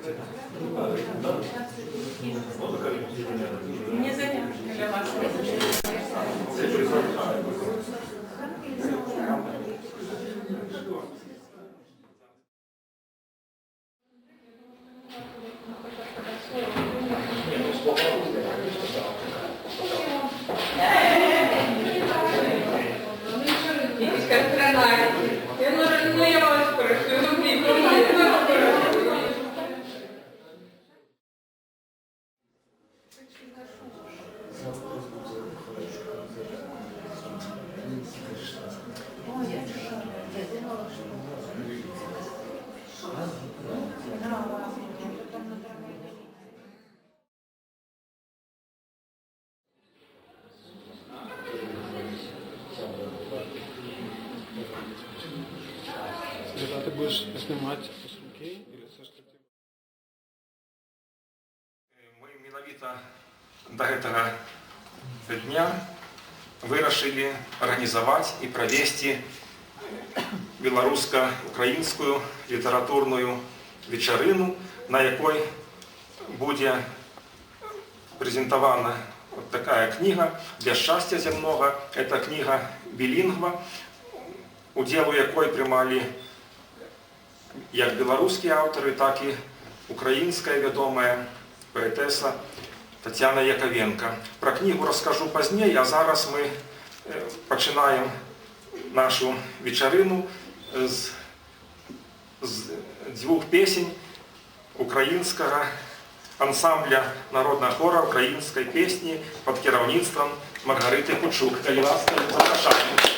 Не займем для вас. Ты будешь снимать с руки или со штатива? Мы менавіта до гэтага дня вырашылі арганізаваць і правесці беларуска-украінскую літаратурную вечарыну, на якой будзе прэзентавана вот такая книга «Для счастья земного». Это книга билингва, удзел у якой прымалі як беларускія аўтары, так і украінская вядомая паэтэса Тацяна Яковенко. Про книгу расскажу пазней, а зараз мы пачынаем нашу вечарыну з дзвюх песень украінскага ансамбля народного хора украінскай песні пад кіраўніцтвам Маргарыты Кучук. Калі ласка, запрашаем.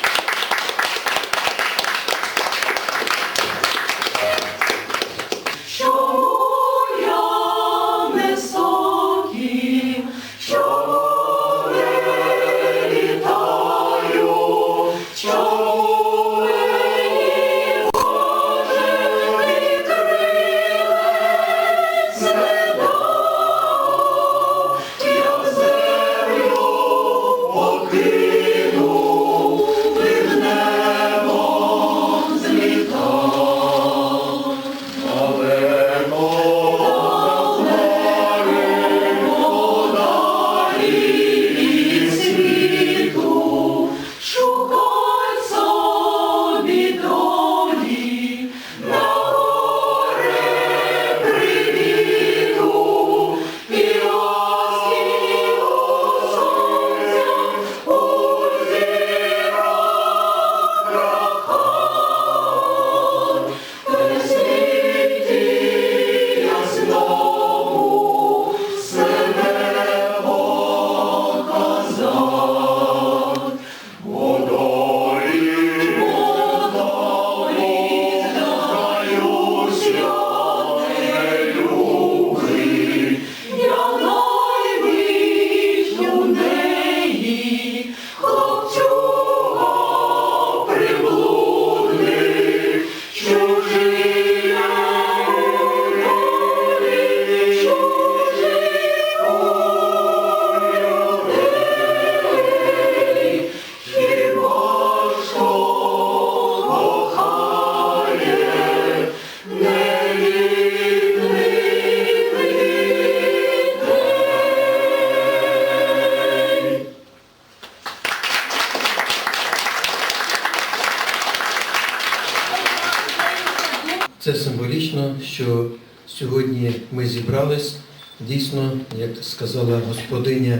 Це символічно, що сьогодні ми зібрались, дійсно, як сказала господиня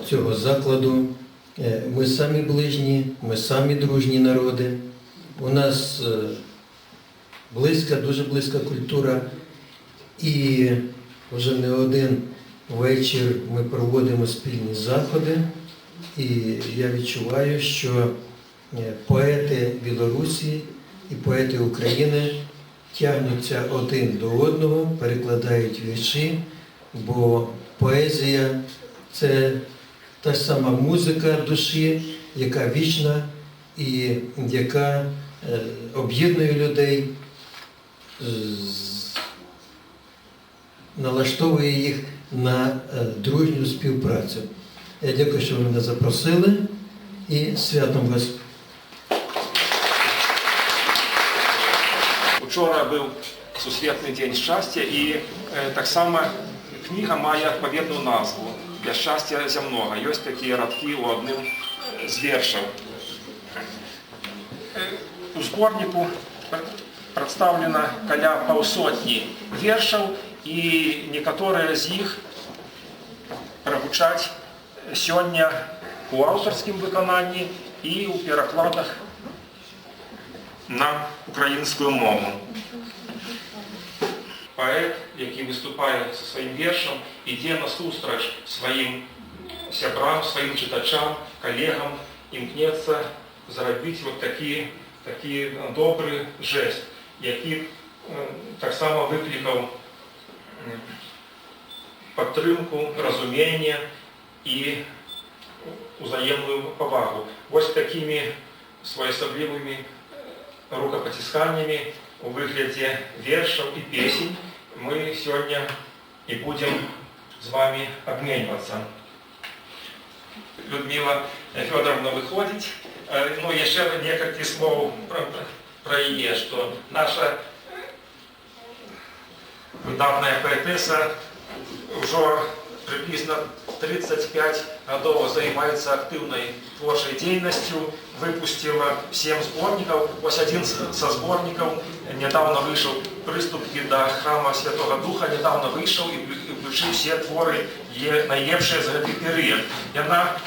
цього закладу, ми самі ближні, ми самі дружні народи. У нас близька, дуже близька культура, і вже не один вечір ми проводимо спільні заходи. І я відчуваю, що поети Білорусі і поети України тягнуться один до одного, перекладають вірші, бо поезія – це та ж сама музика душі, яка вічна і яка об'єднує людей, налаштовує їх на дружню співпрацю. Я дякую, що ви мене запросили, і святом вас. Вчора був сусветны дзень шчасця, і таксама кніга мае адпаведную назву «Для шчасця зямнога». Ёсць такія радкі ў адным з вершаў. У зборніку прадстаўлена каля паўсотні вершаў, і некаторыя з іх прагучаць сёння у аўтарскім выкананні і ў перакладах на украінскую мову. Паэт, які выступае са сваім вершам, ідзе насустрач сваім сябрам, сваім чытачам, калегам, імкнецца зрабіць вот такі добры жэст, які таксама выклікаў падтрымку, разуменне і узаемную павагу. Вось такімі своеасаблівымі рукапацісканнямі у выглядзе вершаў і песень мы сёння і будзем з вами абменьвацца. Людмила Фёдоровна выходзіць. Ну, яшчэ некалькі слоў пра яе, што наша выдатная паэтэса ўжо приблизно 35 гадоў займаецца актыўнай творчай дзейнасцю, выпусціла 7 зборнікаў. Вось адзін са зборнікаў нядаўна выйшаў «Прыступкі да храма Святога Духа», нядаўна выйшаў і включыў усе творы найлепшыя за гэты перыяд. Яна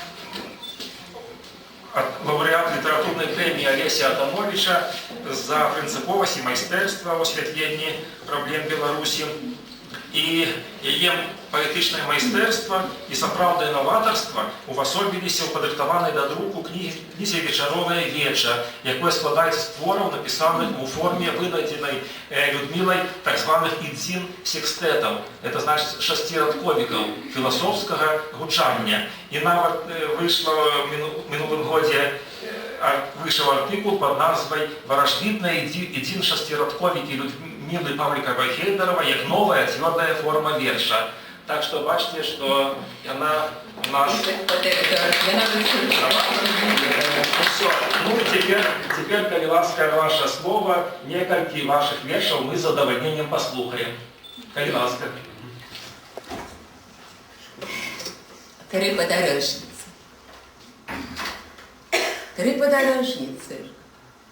лаўрэат літаратурнай прэміі Алеся Адамовіча за прынцыповасць і майстэрства ў асвятленні праблем Беларусі. І яе паэтычнае майстэрства і сапраўднае наватарства увасобіліся ў падрыхтаванай да друку кнізе «Вечаровае веча», якое складаецца з твораў, напісаных у форме вынайдзенай Людмілай так званых ідзін-секстэтаў. Это значыць шасцірадковікаў філасофскага гучання. І нават выйшла ў мінулым годзе выйшаў артыкул пад назвай «Варажвітныя ідзін-шасцірадковікі Людмілы Павлікавай-Хейдаравай як новая цвёрдая форма верша». Так што бачыце, што яна у нас... Ну, цяпер, калі ласка, ваше слово, некалькі вашых вершаў мы з задавальненнем паслухаем. Калі ласка. Три подорожницы,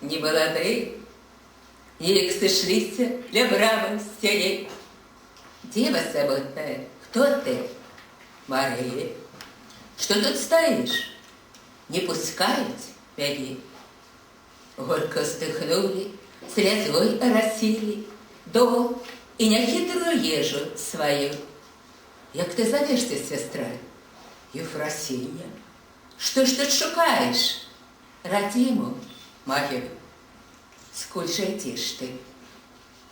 не молодые, елик сошлися для брамы стелей. Дева самотная, кто ты? Мария. Что тут стоишь? Не пускают меня. Горько вздохнули, слезой оросили дом и нехитрую ежу свою. Як ты зовешься, сестра? Ефросинья. Что ж тут шукаешь? Радиму мою. Сколь же идешь ты?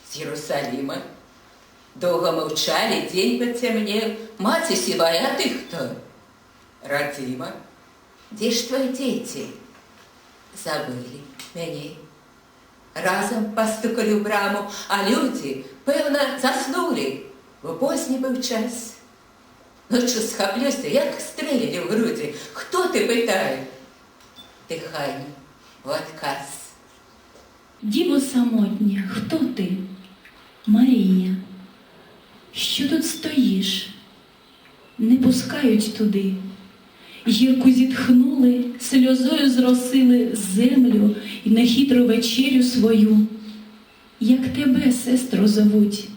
С Иерусалима. Долго молчали, день потемнел. Мать сивая, а ты кто? Радима. Где ж твои дети? Забыли меня. Разом постукали в браму, а люди, певно, заснули. В поздний был час. Ночью схоплюся, як стрелили в груди. Кто ты, питаю? Дихання в отказ. Діво самотня, хто ти? Марія. Що тут стоїш? Не пускають туди. Гірко зітхнули, сльозою зросили землю і нехитру вечерю свою. Як тебе, сестру, зовуть?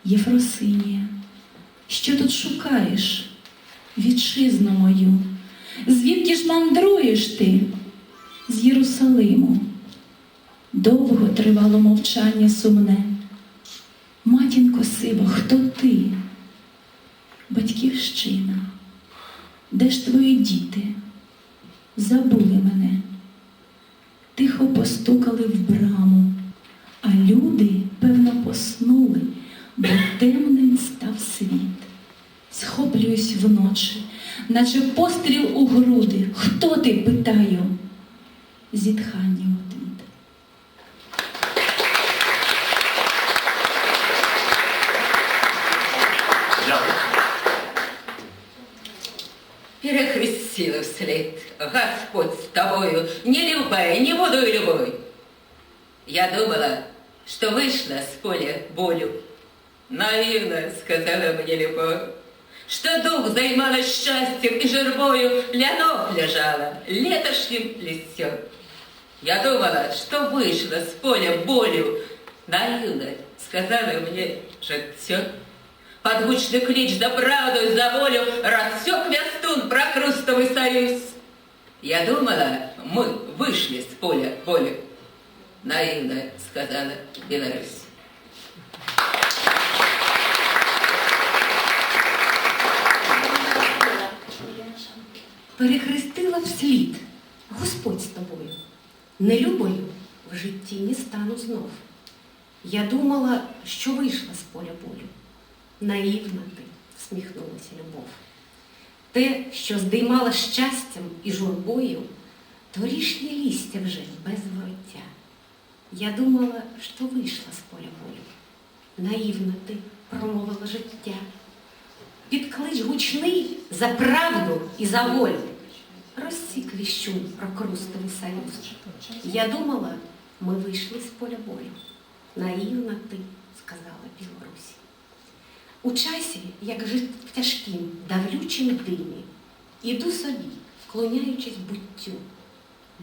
Єфросинія. Що тут шукаєш? Вітчизну мою. Звідки ж мандруєш ти? З Єрусалиму. Довго тривало мовчання сумне. Матінко сива, хто ти? Батьківщина. Де ж твої діти? Забули мене. Тихо постукали в браму, а люди, певно, поснули, бо темним став світ. Схоплююсь вночі, наче постріл у груди. Хто ти, питаю? Зітхання у отвіт. Перекрестила вслед. Господь с тобою, не любая, не буду и любой. Я думала, что вышла с поля болю. Наивно сказала мне любовь, что дух займалась счастьем и журбою, для ног лежала, летошним листьем. Я думала, что вышла с поля болю. Наивно сказала мне життя. Под гучный клич за правду и за волю рассек вестун прокрустовый союз. Я думала, мы вышли с поля болю. Наивно сказала Беларусь. Перехрестила вслід, Господь з тобою. Нелюбою в житті не стану знов. Я думала, що вийшла з поля болю. Наївна ти, всміхнулася любов. Те, що здіймала щастям і журбою, торішнє лістя вже без вороття. Я думала, що вийшла з поля болю. Наївна ти, промовила життя. Під клич гучний за правду і за волю розсік віщун прокрустовий союз. Я думала, ми вийшли з поля болю. Наївна ти, сказала Білорусі. У часі, як жит в тяжкім, давлючим димі, іду собі, вклоняючись буттю,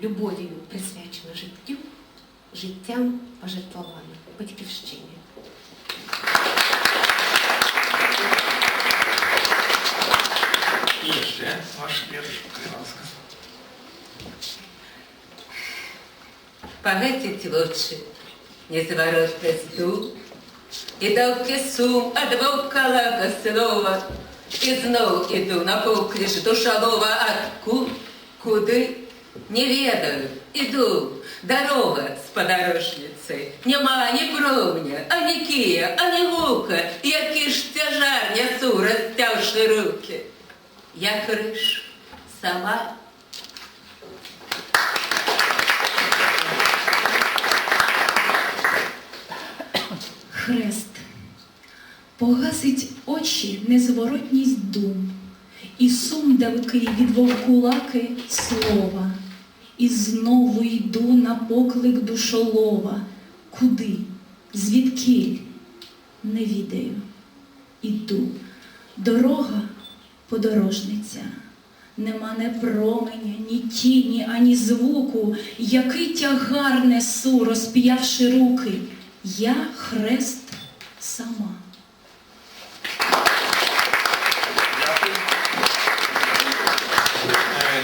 любов'ю присвячена життю, життям пожертвована батьківщині. І ще ваш вірш, будь ласка. Погасить лучше незворотный стул, и довкий сум от вовкалака слова, и знов иду на поклич душалова, откуда, куди, не ведаю, иду, дорога с подорожницей, нема ні бровня, ані кия, ані гука, який ж тяжар несу, розтявши руки. Я криш сама. Хрест погасить очі незворотність дум, і сум далекий від вовкулаки слова, і знову йду на поклик душолова. Куди? Звідкіль? Не відаю. Іду. Дорога подорожниця. Нема не променя, ні тіні, ані звуку, який тягар несу, розп'явши руки. Я хрест сама. Дякую.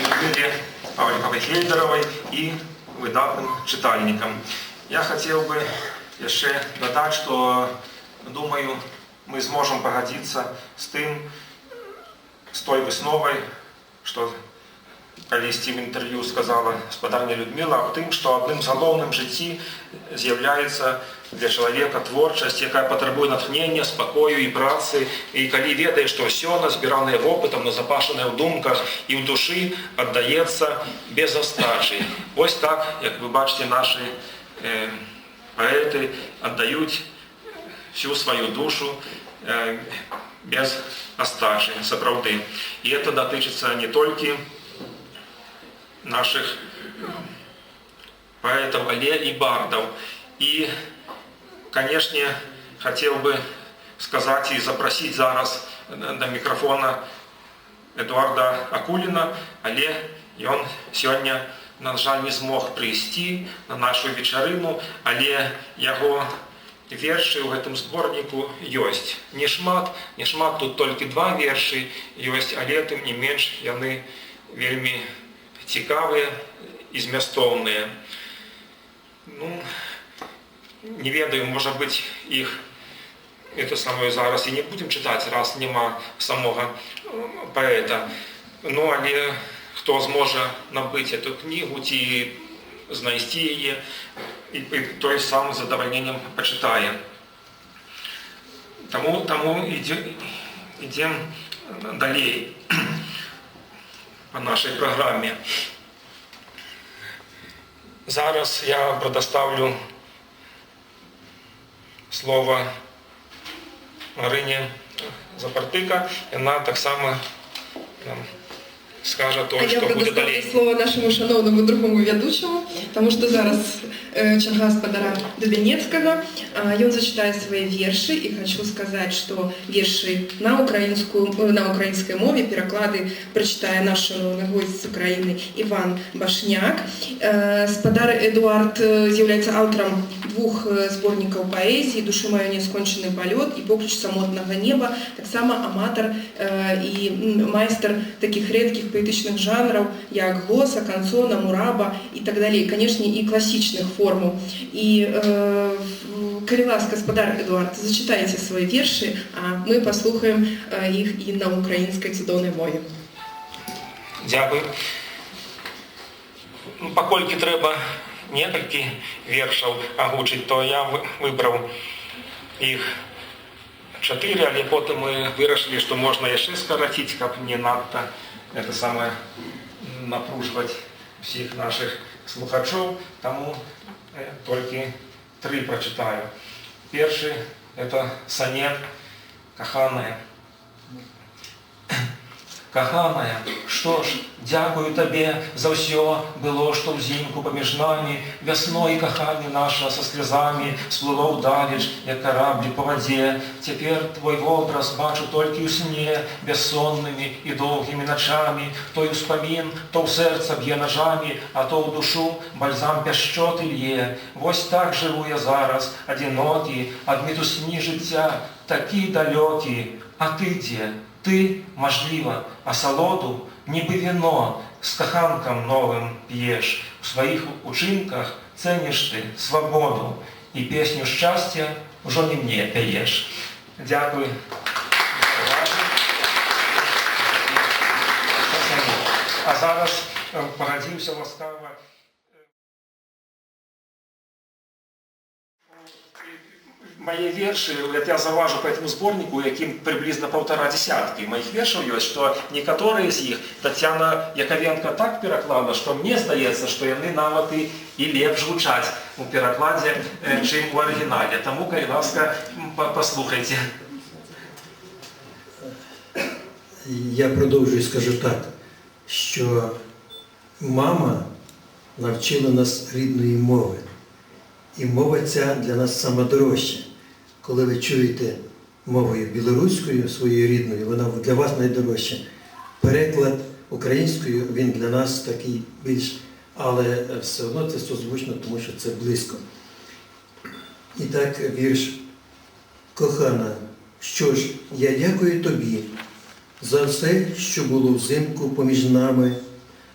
Людмиле Павликовой Хельдеровой и выдатным читальникам. Я хотел бы еще додать, что, думаю, мы сможем погодиться с той высновой, что колись в інтерв'ю сказала господарня Людмила, о тим, що одним з головних в житті з'являється для чоловіка творчість, яка потребує натхнення, спокою і праці. І коли ведає, що все назбиране опитом, назапашене в думках і в душі, віддається без остачі. Ось так, як ви бачите, наші поети віддають всю свою душу без остачі, сапраўды. І це дотичиться не тільки наших поэтов, але и бардов. И, конечно, хотел бы сказать и запросить зараз до микрофона Эдуарда Акулина, але он сегодня, на жаль, не змог прийти на нашу вечерину, але его верши в этом сборнику есть. Не шмат, тут только 2 верши есть, але тым не менш яны вельми цікавыя і змястоўныя. Ну, не ведаю, можа быць, іх это самое зараз і не будем чытаць, раз няма самога паэта. Ну, але хто зможа набыць эту кнігу ці знайсці яе, і той сам з задавальненнем пачытае. Таму ідзем далей по нашей программе. Зараз я предоставлю слово Марині Запартика. Вона так само нам скаже А той, я хто буде предоставлю далі. слово нашому шановному другому ведучому, тому що зараз черга спадара Дубянецкого. Ён зачитає свої вірші, і хочу сказати, що вірші на українській мові переклади прочитає наш гость з України Іван Башняк. Спадар Едуард з'являється автором 2 зборників поезії «Душі моєї нескончений польот» і «Поклич самотного неба», так само аматор і майстер таких рідких поетичних жанрів, як глоса, канцона, мураба і так далі. І, звісно, і класичних форм. І, коли ласка, спадар Едуард, зачитайте свої вірші, а ми послухаємо їх і на українській чудовій мові. Дякую. Покольки треба некалькі вершаў агучыць, то я выбраў іх 4, але потым мы вырашылі, што можна яшчэ скараціць, каб не надта это самае напружваць усіх наших слухачоў, таму толькі 3 прачытаю. Першы – это сонет «Каханая». Каханая, што ж, дзякую табе за ўсё было, што ўзімку паміж намі, вясной каханне наша са слязамі сплыло ўдалеч, як караблі па вадзе. Цяпер твой вобраз бачу толькі ў сне, бяссоннымі і доўгімі начамі. Той успамін, то ў сэрца б'е нажамі, а то ў душу бальзам пяшчоты лье. Вось так жыву я зараз, адзінокі, ад мітусні жыцця, такі далёкі. А ты дзе? Ты, мажліва, асалоду, нібы віно, з каханкам новым п'еш. У сваіх учынках цэніш ты свабоду, і песню шчасця ўжо не мне пяеш. Дякую. А зараз пагадзіўся ласкава. Мои верши, я заважу по этому сборнику, яким приблизно 1,5 десятки моих вершаў ёсць, што некаторыя з іх Тацяна Яковенко так пераклала, што мне здаецца, што яны нават і лепш гучаць у перакладзе, чым у арыгінале. Таму, калі ласка, паслухайце. Я продовжую, скажу так, що мама навчила нас рідної мови. І мова ця для нас сама дорожча. Коли ви чуєте мовою білоруською, своєю рідною, вона для вас найдорожча. Переклад українською, він для нас такий більш, але все одно це созвучно, тому що це близько. І так, вірш «Кохана, що ж, я дякую тобі за все, що було взимку поміж нами,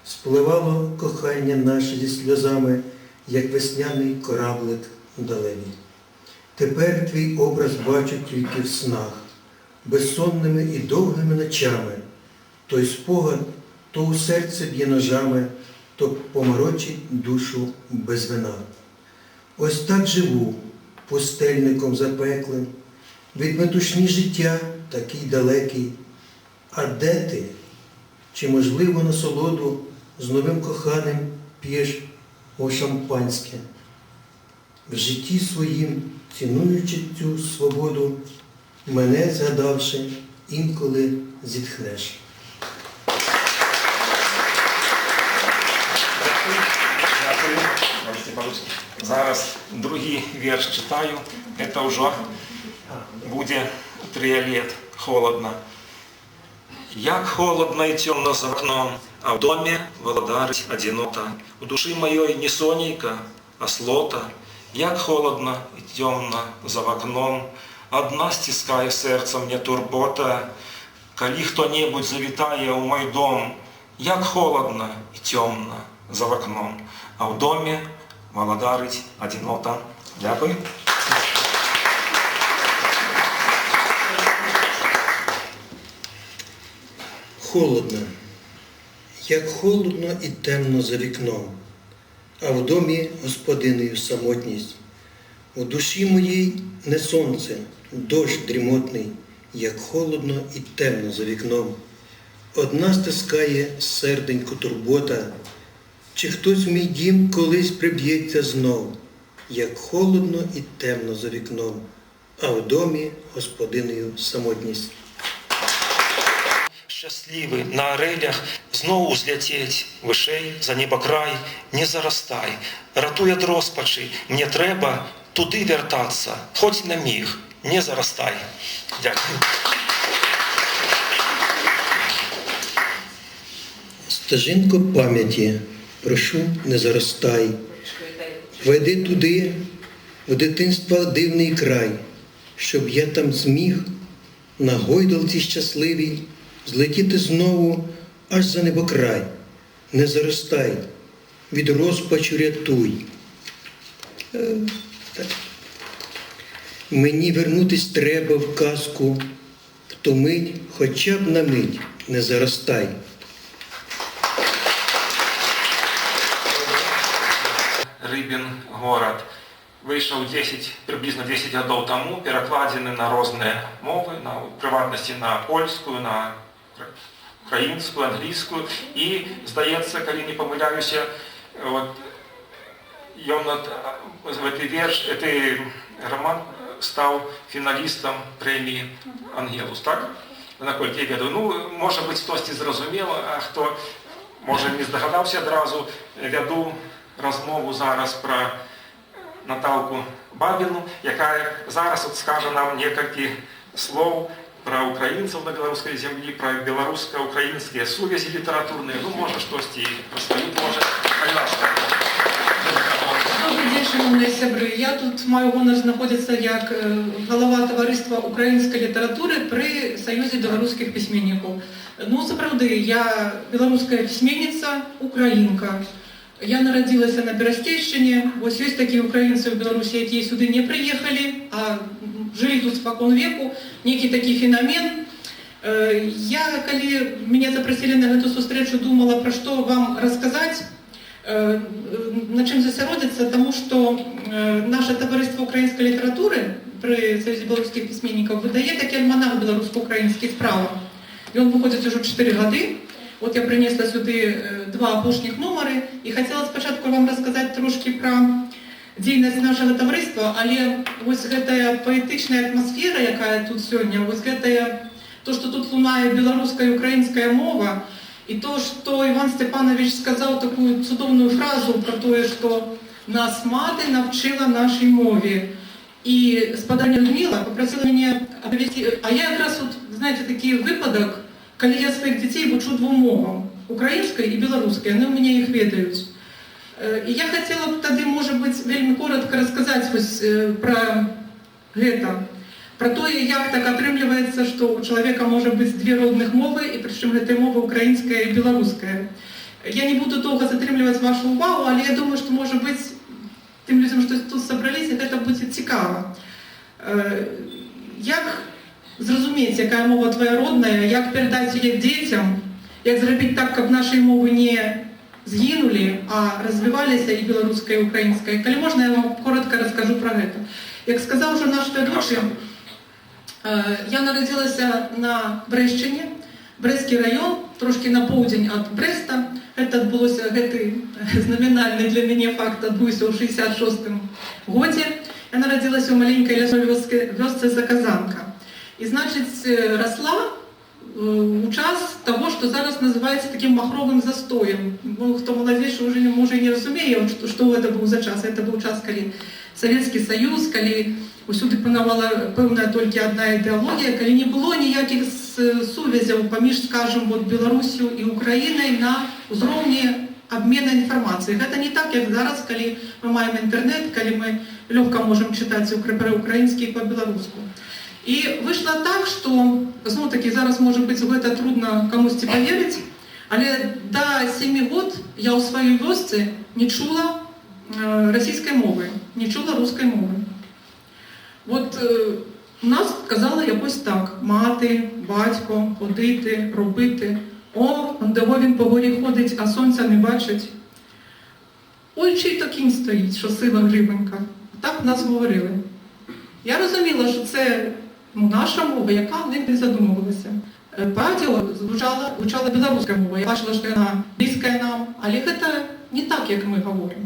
спливало кохання наше зі сльозами, як весняний кораблик далеві. Тепер твій образ бачу тільки в снах, безсонними і довгими ночами. Той спогад то у серце б'є ножами, то поморочить душу без вина. Ось так живу, пустельником запеклим, від метушні життя такий далекий. А де ти? Чи можливо насолоду з новим коханим п'єш о шампанське? В житті своїм, цінуючи цю свободу, мене згадавши, інколи зітхнеш. Дякую. Зараз другий вірш читаю. Це вже буде триолет. Холодно. Як холодно и темно за окном, а в доме володарить одинота. У души моей не сонейка, а слота. Як холодно и темно за окном, одна стискає серце мне турбота. Коли хто-небудь завітає у мой дом, як холодно и темно за окном, а в доме володарить одинота. Дякую. Холодно, як холодно і темно за вікном, а в домі господинею самотність. У душі моїй не сонце, дощ дрімотний, як холодно і темно за вікном. Одна стискає серденько турбота, чи хтось в мій дім колись приб'ється знов, як холодно і темно за вікном, а в домі господинею самотність. Щасливы на орелях знову узлететь вышэй за небакрай, не зарастай, ратуй ад роспачы, мне трэба туды вяртацца, хоць на міг, не зарастай. Дякую. Стежинко пам'яті, прошу, не заростай. Веди туди, в дитинства дивний край, щоб я там зміг на гойдалці щасливій злетіти знову аж за небокрай. Не заростай, від розпачу рятуй. Мені вернутись треба в казку, в ту мить, хоча б на мить, не заростай. Рыбин город вышел приблизно 10 годов тому, перекладены на разные мовы, в прыватнасці на польскую, на украинскую, английскую. И, здаецца, калі не помыляюся, вот, гэты роман стал финалистом премии «Ангелус», так? Наколькі я ведаю. Ну, может быть, хтосьці зразумел, а хто, може, не здагадаўся адразу, вяду размову зараз про Наталку Бабіну, якая зараз от скаже нам некалькі слов про украинцев на белорусской земле, про белорусско-украинские сувязі литературные. Ну, може, штосьці про свою тоже. Добрый день, шановні сябры. Я тут маю гонор знаходиться як голова товариства української літератури при Союзі білоруських письменників. Ну, сапраўды, я белорусская письменница, украинка. Я народилася на Берестейщине. Вось есть такие украинцы в Беларуси, які сюда не приехали, а жили тут спокон веку. Некий такий феномен. Я, коли меня запросили на эту встречу, думала, про что вам рассказать, на чим засяродиться, тому що наше товариство української літератури при Союзі білоруських письменників видає такий альманах белорусько-український справа. Він виходить уже 4 роки. От я принесла сюди 2 опошніх номери і хотіла спочатку вам розказати трошки про діяльність нашого товариства, але ось ця поетична атмосфера, яка тут сьогодні, ось це, то, що тут лунає білоруська і українська мова, и то, что Иван Степанович сказал такую чудовную фразу про то, что нас мати навчила нашій мові. І спадарня Людмила попросила мене обвести, а я якраз, от, знаєте, такий випадок, коли я своїх дітей учу 2 мовам, української і білоруської, вони у мене їх ведають. І я хотіла б тоді, може бути, вельми коротко розказати ось про це. Про то, як так атрымліваецца, што у чалавека можа быць 2 родных мовы, і прычым гэта мова украінская і беларуская. Я не буду доўга затрымліваць вашу увагу, але я думаю, што, можа быць, тым людзям, што тут сабраліся, гэта будзе цікава. Як зразумець, якая мова твоя родная, як перадаць яе дзецям, як зрабіць так, каб нашай мовы не згінулі, а развіваліся і беларуская, і украінская. Калі можна, я вам коротко раскажу про гэта. Як сказаў уже наш вядучы, я народилася на Брещине, Брестский район, трошки на поўдзень от Бреста. Это адбылося, гэты знаменальны для мяне факт адбыўся ў 66-м годзе. Я народилася ў маленькой лясной вёсцы Заказанка. И, значит, росла у час того, что зараз называется таким махровым застоем. Ну, кто молодейший уже не разумее, что это был за час. Это был час, коли Советский Союз, коли усюди панавала пэўная толькі одна ідэалогія, калі не было ніякіх сувязяў паміж, скажем, вот Беларусью і Украінай на ўзроўні абмена інфармацыі. Гэта не так, як зараз, калі мы маем інтэрнет, калі мы лёгка можам чытаць украінскі і па-беларуску. І выйшла так, што, зноў-такі, зараз, можа быць, гэта трудна камусьці паверыць, але да 7 год я ў сваёй вёсцы не чула расійскай мовы, не чула рускай мовы. Вот у нас казала якось так: мати, батько, ходити, робити. О, де він по горі ходить, а сонця не бачить. Ой, чий то кінь стоїть, що сива грибенька. Так нас говорили. Я розуміла, що це наша мова, яка не задумувалася. По радіо звучала білоруська мова. Я бачила, що вона близька нам, але це не так, як ми говоримо.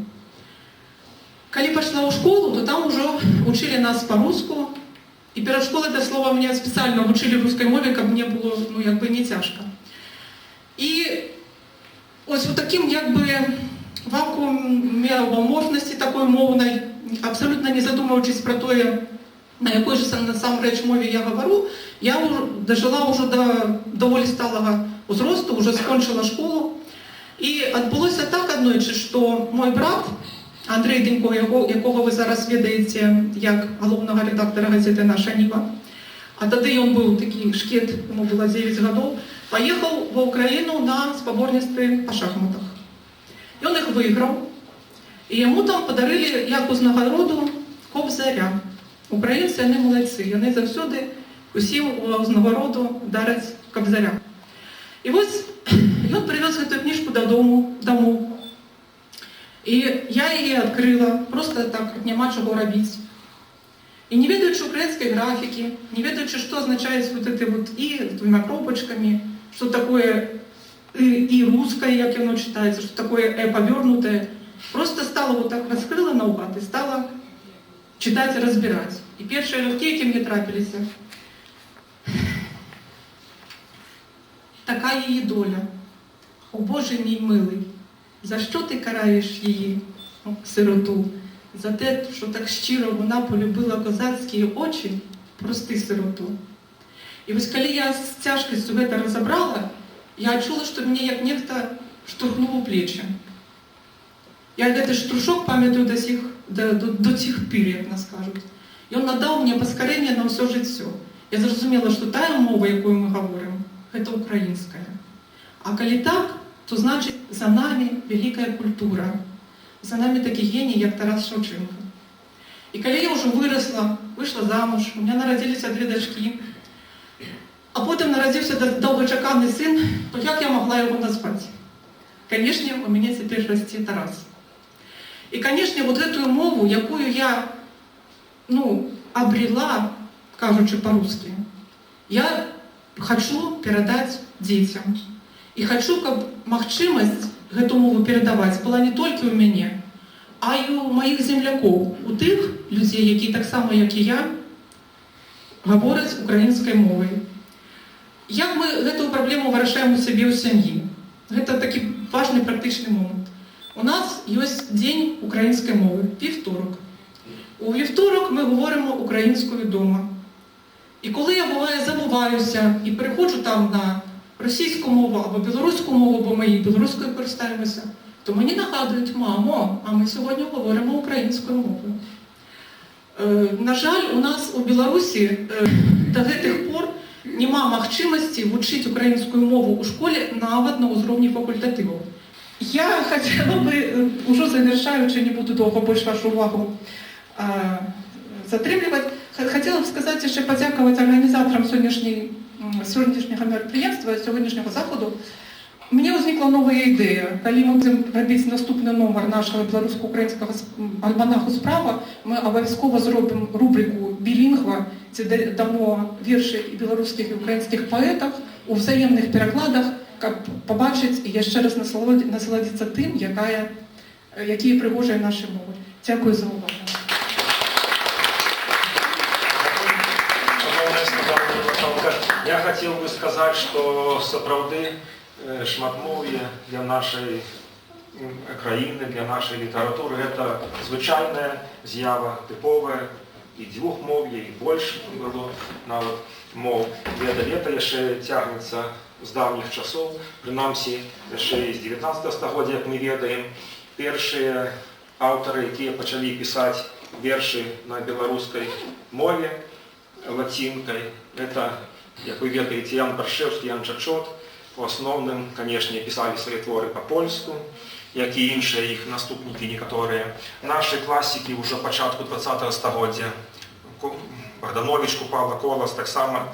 Коли пошла в школу, то там уже учили нас по-русски. И перед школой это слово меня специально учили в русской мове, как мне было, ну, якби не тяжко. І ось у таким якби вакуумі аморфності такої мовної, абсолютно не задумуючись про те, на якій же насамрэч мові я говорю, я дожила вже до доволі сталого узросту, вже скончила школу. І відбулося так однойче, що мій брат Андрій Денько, якого ви зараз відаєте як головного редактора газети «Наша Ніва», а тоді він був такий шкет, йому було 9 років, поїхав в Україну на споборництві по шахматах. І він їх виграв. І йому там подарили якусь нагороду Кобзаря. Українці, вони молодці, вони завжди усім з нагороду дарять Кобзаря. І ось він привез цю книжку додому. І я її відкрила, просто так, нема чого робити. І не ведаючи української графіки, не ведаючи, що означає вот это вот «і» з двома кропочками, що таке «і» русское, як воно читається, що таке «е» повернуте, просто стала вот так розкрила наугад і стала читать и разбирать. И первые легкие, які мені трапилися, така її доля. О Боже мій милий, за що ти караєш її, сироту? За те, що так щиро вона полюбила козацькі очі, прости сироту. І ось коли я з тяжкістю це розібрала, я чула, що мені як нехто штурхнув у плечі. Я этот штрушок пам'ятаю до цих пір, як нас кажуть. І він надав мені поскорення на все життя. Я зрозуміла, що та мова, якою ми говоримо, це українська. А коли так, то значить за нами велика культура. За нами такі генії, як Тарас Шевченко. І коли я вже виросла, вийшла замуж, у мене народилися 2 дочки, а потім народився довгочеканий син, то як я могла його назвати? Звісно, у мене тепер росте Тарас. І, звісно, вот эту мову, яку я обрела, кажучи по-русски, я хочу передати дітям. І хочу, щоб можливість эту мову передавати була не тільки у мене, а й у моїх земляків, у тих людей, які так само, як і я, говорять українською мовою. Як ми цю проблему вирішуємо собі у сім'ї? Це такий важний практичний момент. У нас є День української мови, вівторок. У вівторок ми говоримо українською вдома. І коли я буває забуваюся і переходжу там на російську мову або білоруську мову, бо ми і білоруською користуємося, то мені нагадують: мамо, а ми сьогодні говоримо українською мовою. На жаль, у нас у Білорусі до цих пор нема можливості вчити українську мову у школі навіть на рівні факультативу. Я хотіла би, уже завершаючи, не буду довго більше вашу увагу затримувати, хотіла б сказати, ще подякувати організаторам сьогоднішнього мероприємства, сьогоднішнього заходу. Мені возникла нова ідея. Коли ми будемо робити наступний номер нашого білорусько-українського альманаху «Справа», ми обов'язково зробимо рубрику «Білінгва», де дамо вірші білоруських і українських поетів у взаємних перекладах, щоб побачити і ще раз насолодитися тим, які пригожує наші мови. Дякую за увагу. Я хотел бы сказать, что сапраўды шматмоўе для нашей краіны, для нашей літаратуры это звычайная з'ява, тыповая, і двухмоўе, і больш было нават моў. Лета яшчэ цягнецца з давніх часоў, прынамсі яшчэ з 19 стагоддзя, як мы ведаем. Першыя аўтары, якія пачалі пісаць вершы на беларускай мове лацінкай, это, як вы ведаеце, Ян Баршэўскі, Ян Чачот. У асноўным, канешне, пісалі свае творы па-польску, як і іншыя іх наступнікі некаторыя. Нашы класікі ўжо пачатку 20 стагоддзя, Богданович, Купала, Колас, таксама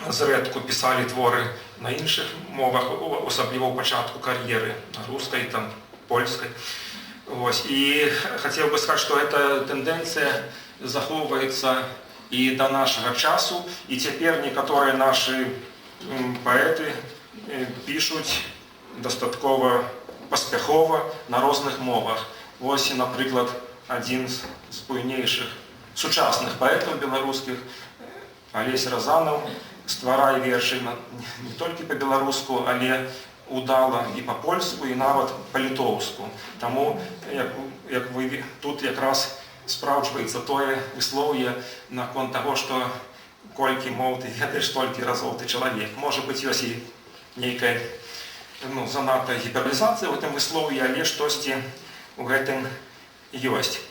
зрэдку пісалі творы на іншых мовах, асабліва ў пачатку кар'еры, на рускай, там, польскай. І хацеў бы сказаць, што эта тэндэнцыя захоўваецца і да нашага часу, і цяпер некаторыя нашы паэты пішуць дастаткова паспяхова на розных мовах. Вось, напрыклад, адзін з буйнейшых сучасных паэтаў беларускіх, Алесь Разанаў, стварае вершы не толькі па-беларуску, але удала і па-польску, і нават па-літоўску. Таму, як вы тут якраз спраўджваецца тое выслоўе наконт таго, што колькі моў ты ведаеш, столькі разоў ты чалавек. Можа быць, ёсць і нейкая занадта гіпербалізацыя ў гэтым выслоўі, але штосьці ў гэтым ёсць.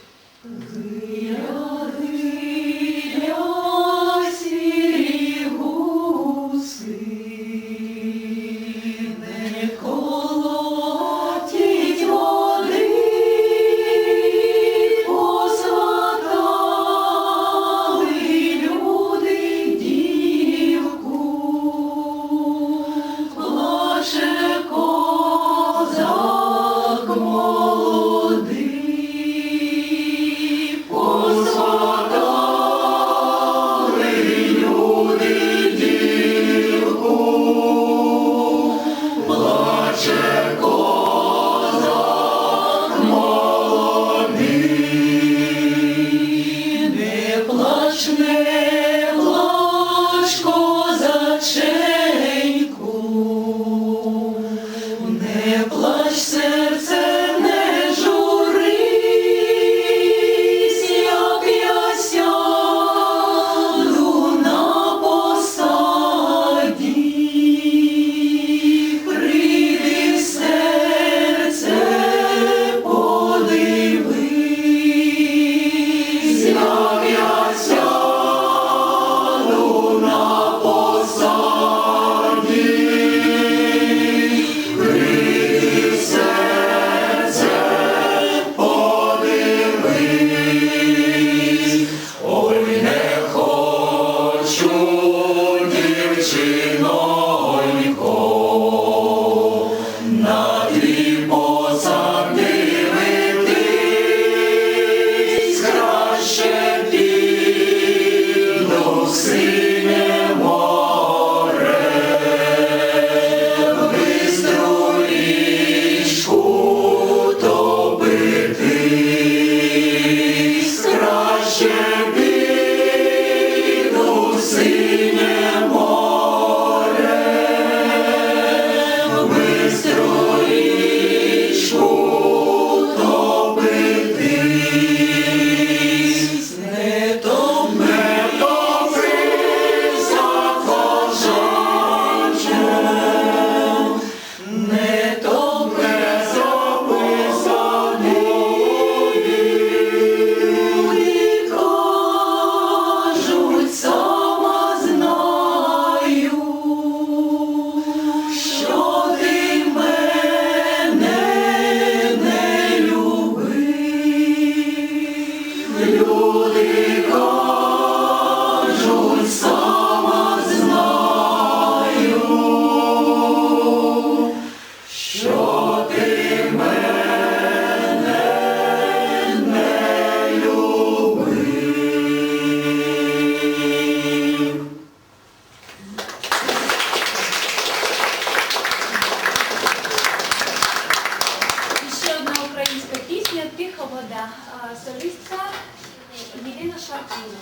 Солістка Єлена Шаркіна.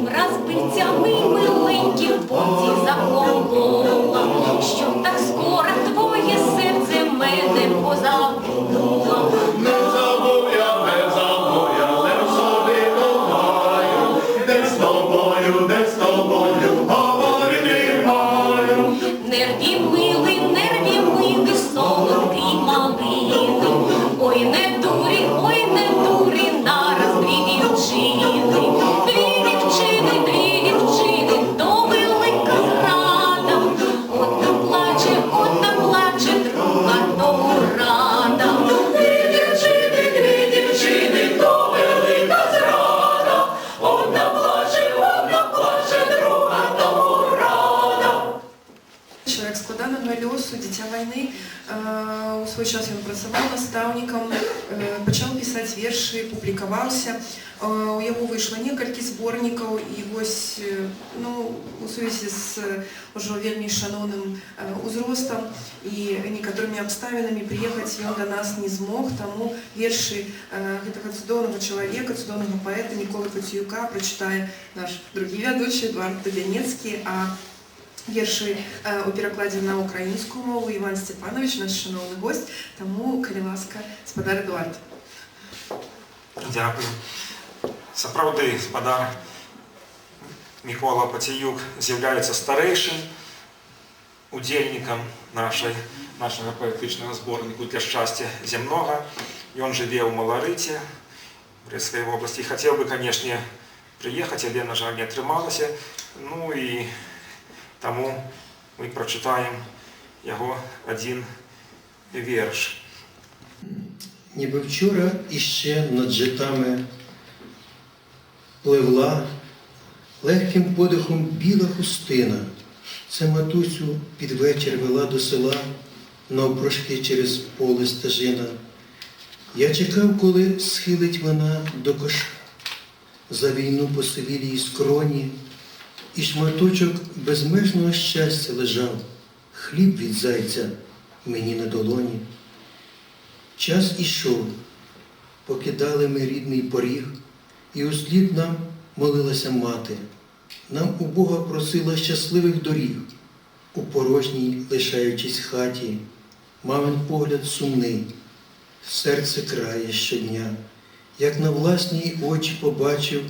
Розбиття ми миленькі в боці. беларусу, дзіця вайны. У свой час ён працаваў настаўнікам, пачаў пісаць вершы, публікаваўся. У яго выйшла некалькі зборнікаў, і вось у сувязі з ужо вельмі шаноўным узростам і некаторымі абставінамі прыехаць ён да нас не змог, таму вершы гэтага цудоўнага чалавека, цудоўнага паэта Міколы Куцюка прачытае наш другі вядучы Эдуард Дубянецкі, а вершы у перакладзе на украінскую мову Іван Сцепанович, наш шаноўны госць, таму, калі ласка, спадар Эдуард. Дякую. Сапраўды, спадар Мікола Пацеюк з'яўляецца старэйшым удзельнікам нашага паэтычнага зборніку «Для шчасця зямнога». Ён жыве ў Маларыце, Брэсцкай вобласці. Хацеў бы, канешне, прыехаць, але, на жаль, не атрымалася. Ну і таму мы прачытаем яго адзін верш. Ніби вчора іще над житами пливла легким подихом біла хустина. Це матусю під вечір вела до села навпрошки через поле стежина. Я чекав, коли схилить вона до коша за війну посивілій скроні, і шматочок безмежного щастя лежав, хліб від зайця мені на долоні. Час ішов, покидали ми рідний поріг, і услід нам молилася мати. Нам у Бога просила щасливих доріг, у порожній лишаючись хаті. Мамин погляд сумний, серце крає щодня. Як на власні очі побачив,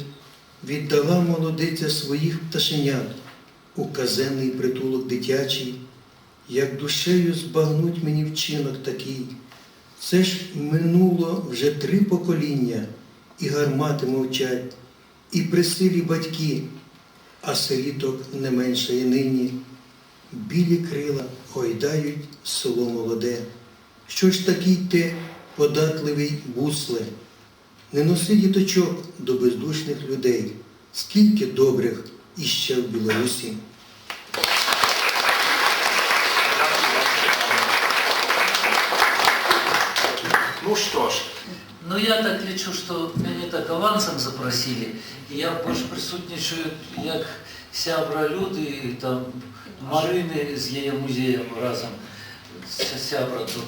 віддала молодиця своїх пташенят у казенний притулок дитячий. Як душею збагнуть мені вчинок такий, це ж минуло вже 3 покоління, і гармати мовчать, і при силі батьки, а сиріток не менше і нині. Білі крила гойдають село молоде. Що ж такий ти, податливий бусле? Не носи діточок до бездушних людей, скільки добрих іще в Білорусі. Ну что ж, Ну, я так лечу, что меня так авансом запросили, и я больше присутничаю, як сябра люди, там, Марины з її музеєм разом, сябра тут.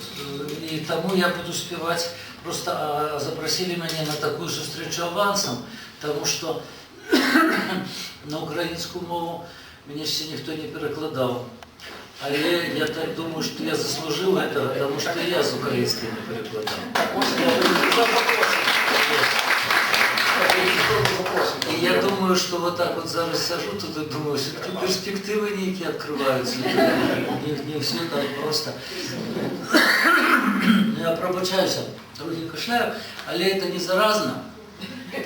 И тому я буду спевать, просто запросили меня на такую же встречу авансом, потому что на українську мову мені ще ніхто не перекладав. Але я так думаю, что я заслужил это, потому что я с украинской не перекладал. И я думаю, что вот так вот зараз сажу тут и думаю, все-таки перспективы некие открываются. Не все так просто. Я пробачаюсь, руки кашляю, але это не заразно.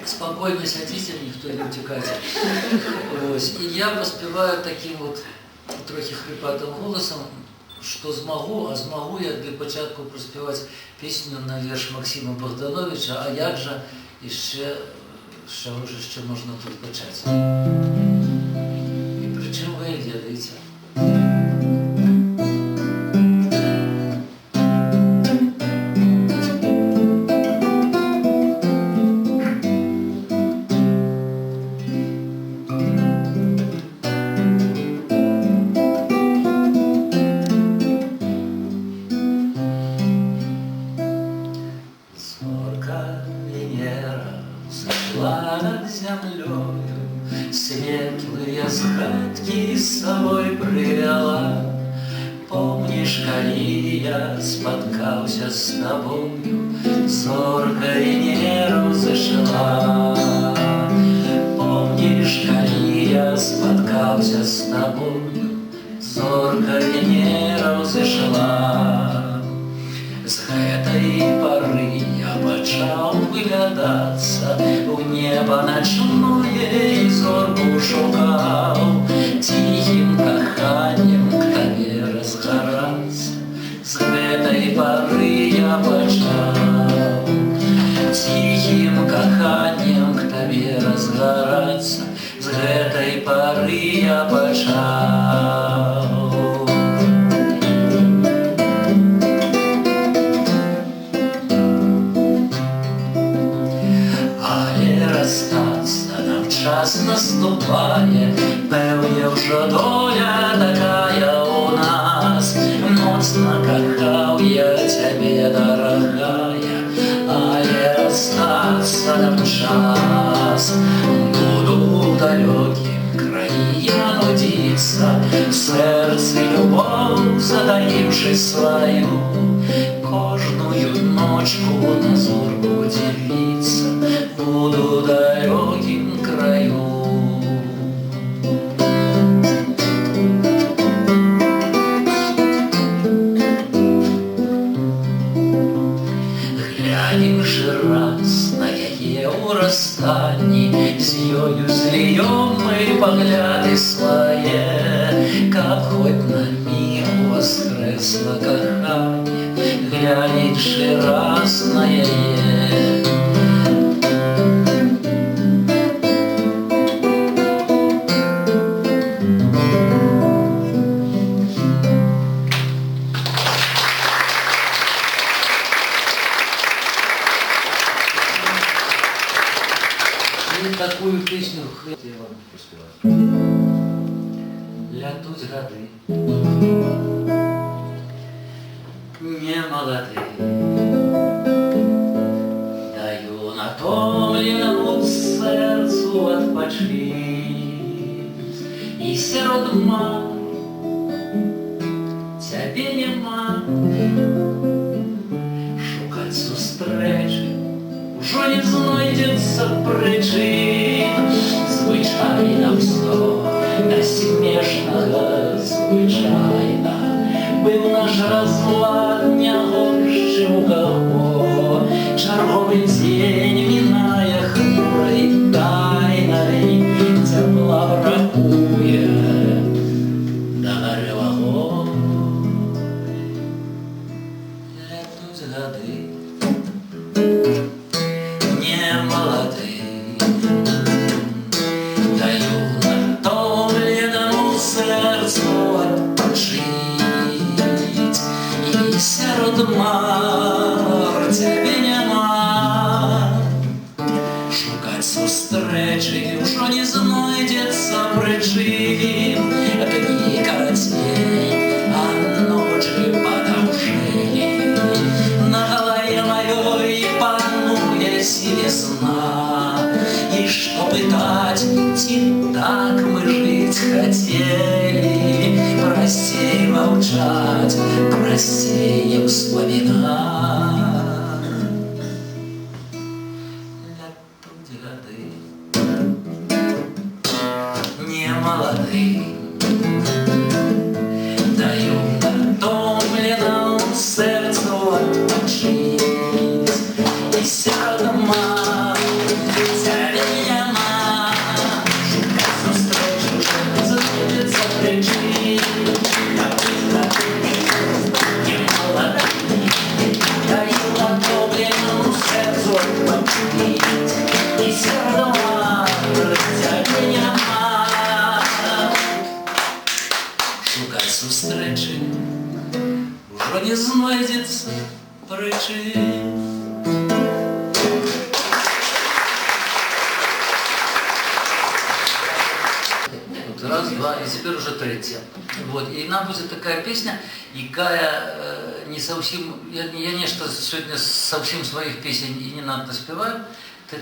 Спокойно сядьте, никто не утекайте. И я поспеваю таким вот трохи хрипатим голосом, що змогу, а змогу я для початку проспівати пісню на вірш Максима Богдановича, а як же іще, що можна тут почати. І причому ви дивіться. Светлые скатки с собой привела. Помнишь, коли я споткался с тобою, зорка Венеру зашла. Помнишь, коли я споткался с тобою, зорка Венеру зашла. С этой поры я пачаў выглядацца у неба ночное и зорку шукаў, тихим каханнем к табе разгарацца. С этой поры я пачаў тихим каханнем к табе разгарацца. С этой поры я пачаў. вже доля такая у нас. Моцно кохал я тебе, дорогая, але остаться нам час. Буду в далеким краї я нудиться, в серці любов затаивши свою. Кожную ночку на зорку делиться буду в далеким краю. Глянем же раз на яе у расстанні, з ёю зліём мы погляды свае, каб хоть на миг воскресло коханье. Глянем же раз на яе. И такую песню я вам поспеваю. Лятуть годы, не молоды, даю натомленному сердцу отпочить. И сирот мар, тебе нема, шукать зустрічі уже не знайдеться причин. Звичайно все до смешного, звичайно был наш разлад не горший у кого. Черговый день миная хмурой тайной, тепла бракует до горевого. Летут годы, не молоды, даю натомленному сердцу отпочить. И серед мар тебе нема, шукать зустрічі уже не знайдеться причин. Дні коротей, а ночи подовжили. На голове моей панует весна, и что пытать, и так мы жить хотели. Прости молчать, прости не вспоминать. Летут годы, не молоды, даю натомленному сердцу отпочить. И сяду мар, тебе нема, шукать зустрічі уже знайдеться причин. Не молода, даю натомленному сердцу отпочить. И сяду мар, тебе нема, шукать зустрічі уже не знайдеться причин. Вот раз, два, и теперь уже третья. Вот. И нам будет такая песня, якая не совсем, я нечто сегодня совсем своих песен и не надо спевать.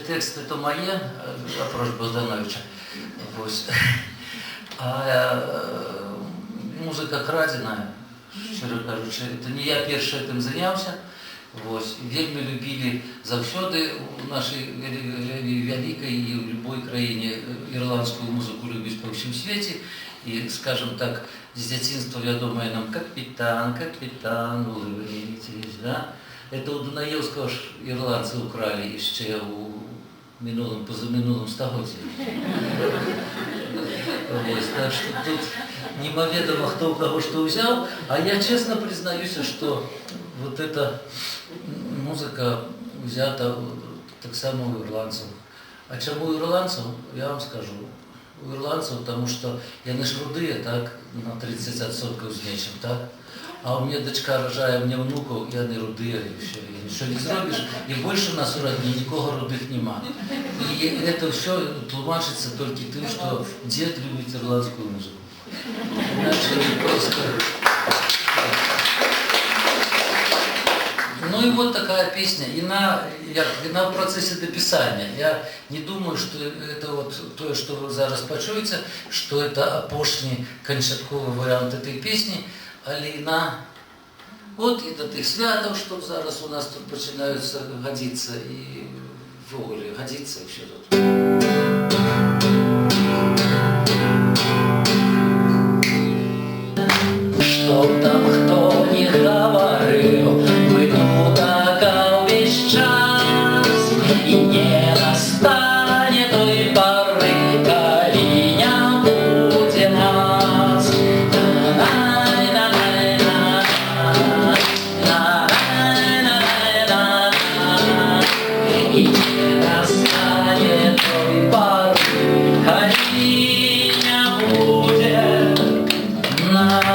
Тексты то мои, Апрош Богдановича. Вот. А музыка краденая, щиро кажучи, это не я перший этим занялся. Вот. Вельми любили завсёды у нашей великой и в любой краине ирландскую музыку любить по всем свете. И, скажем так, с детства, я думаю, нам капитан, улыбнитесь, да? Это у Дунаевского ирландцы украли еще у позаминулом стаготе. Вот. Так что тут немоведомо кто у кого что взял, а я честно признаюсь, что вот эта музыка взята так само у ирландцев. А чему у ирландцев, я вам скажу. у ирландцев, потому что яны ж рудые, так, на 30% з нечым, так? А у меня дочка рожає, у меня внуков, и они рудые, и все. И ничего не зробишь. И больше у нас у родни никого рудых нема. И это все тлумачится только тем, что дед любит ирландскую музыку. Иначе просто... Ну и вот такая песня. И на процессе дописания. Я не думаю, что это вот то, что вы зараз почуете, что это опошний кончатковый вариант этой песни, але от і до тих святів, що зараз у нас тут починаються годиться, і ввогуле годиться, і все тут. Чтоб там хто не говорил, мы тут весь час, и не настанет той поры, коли не будет нас. И не настанет той поры, коли не будет нас.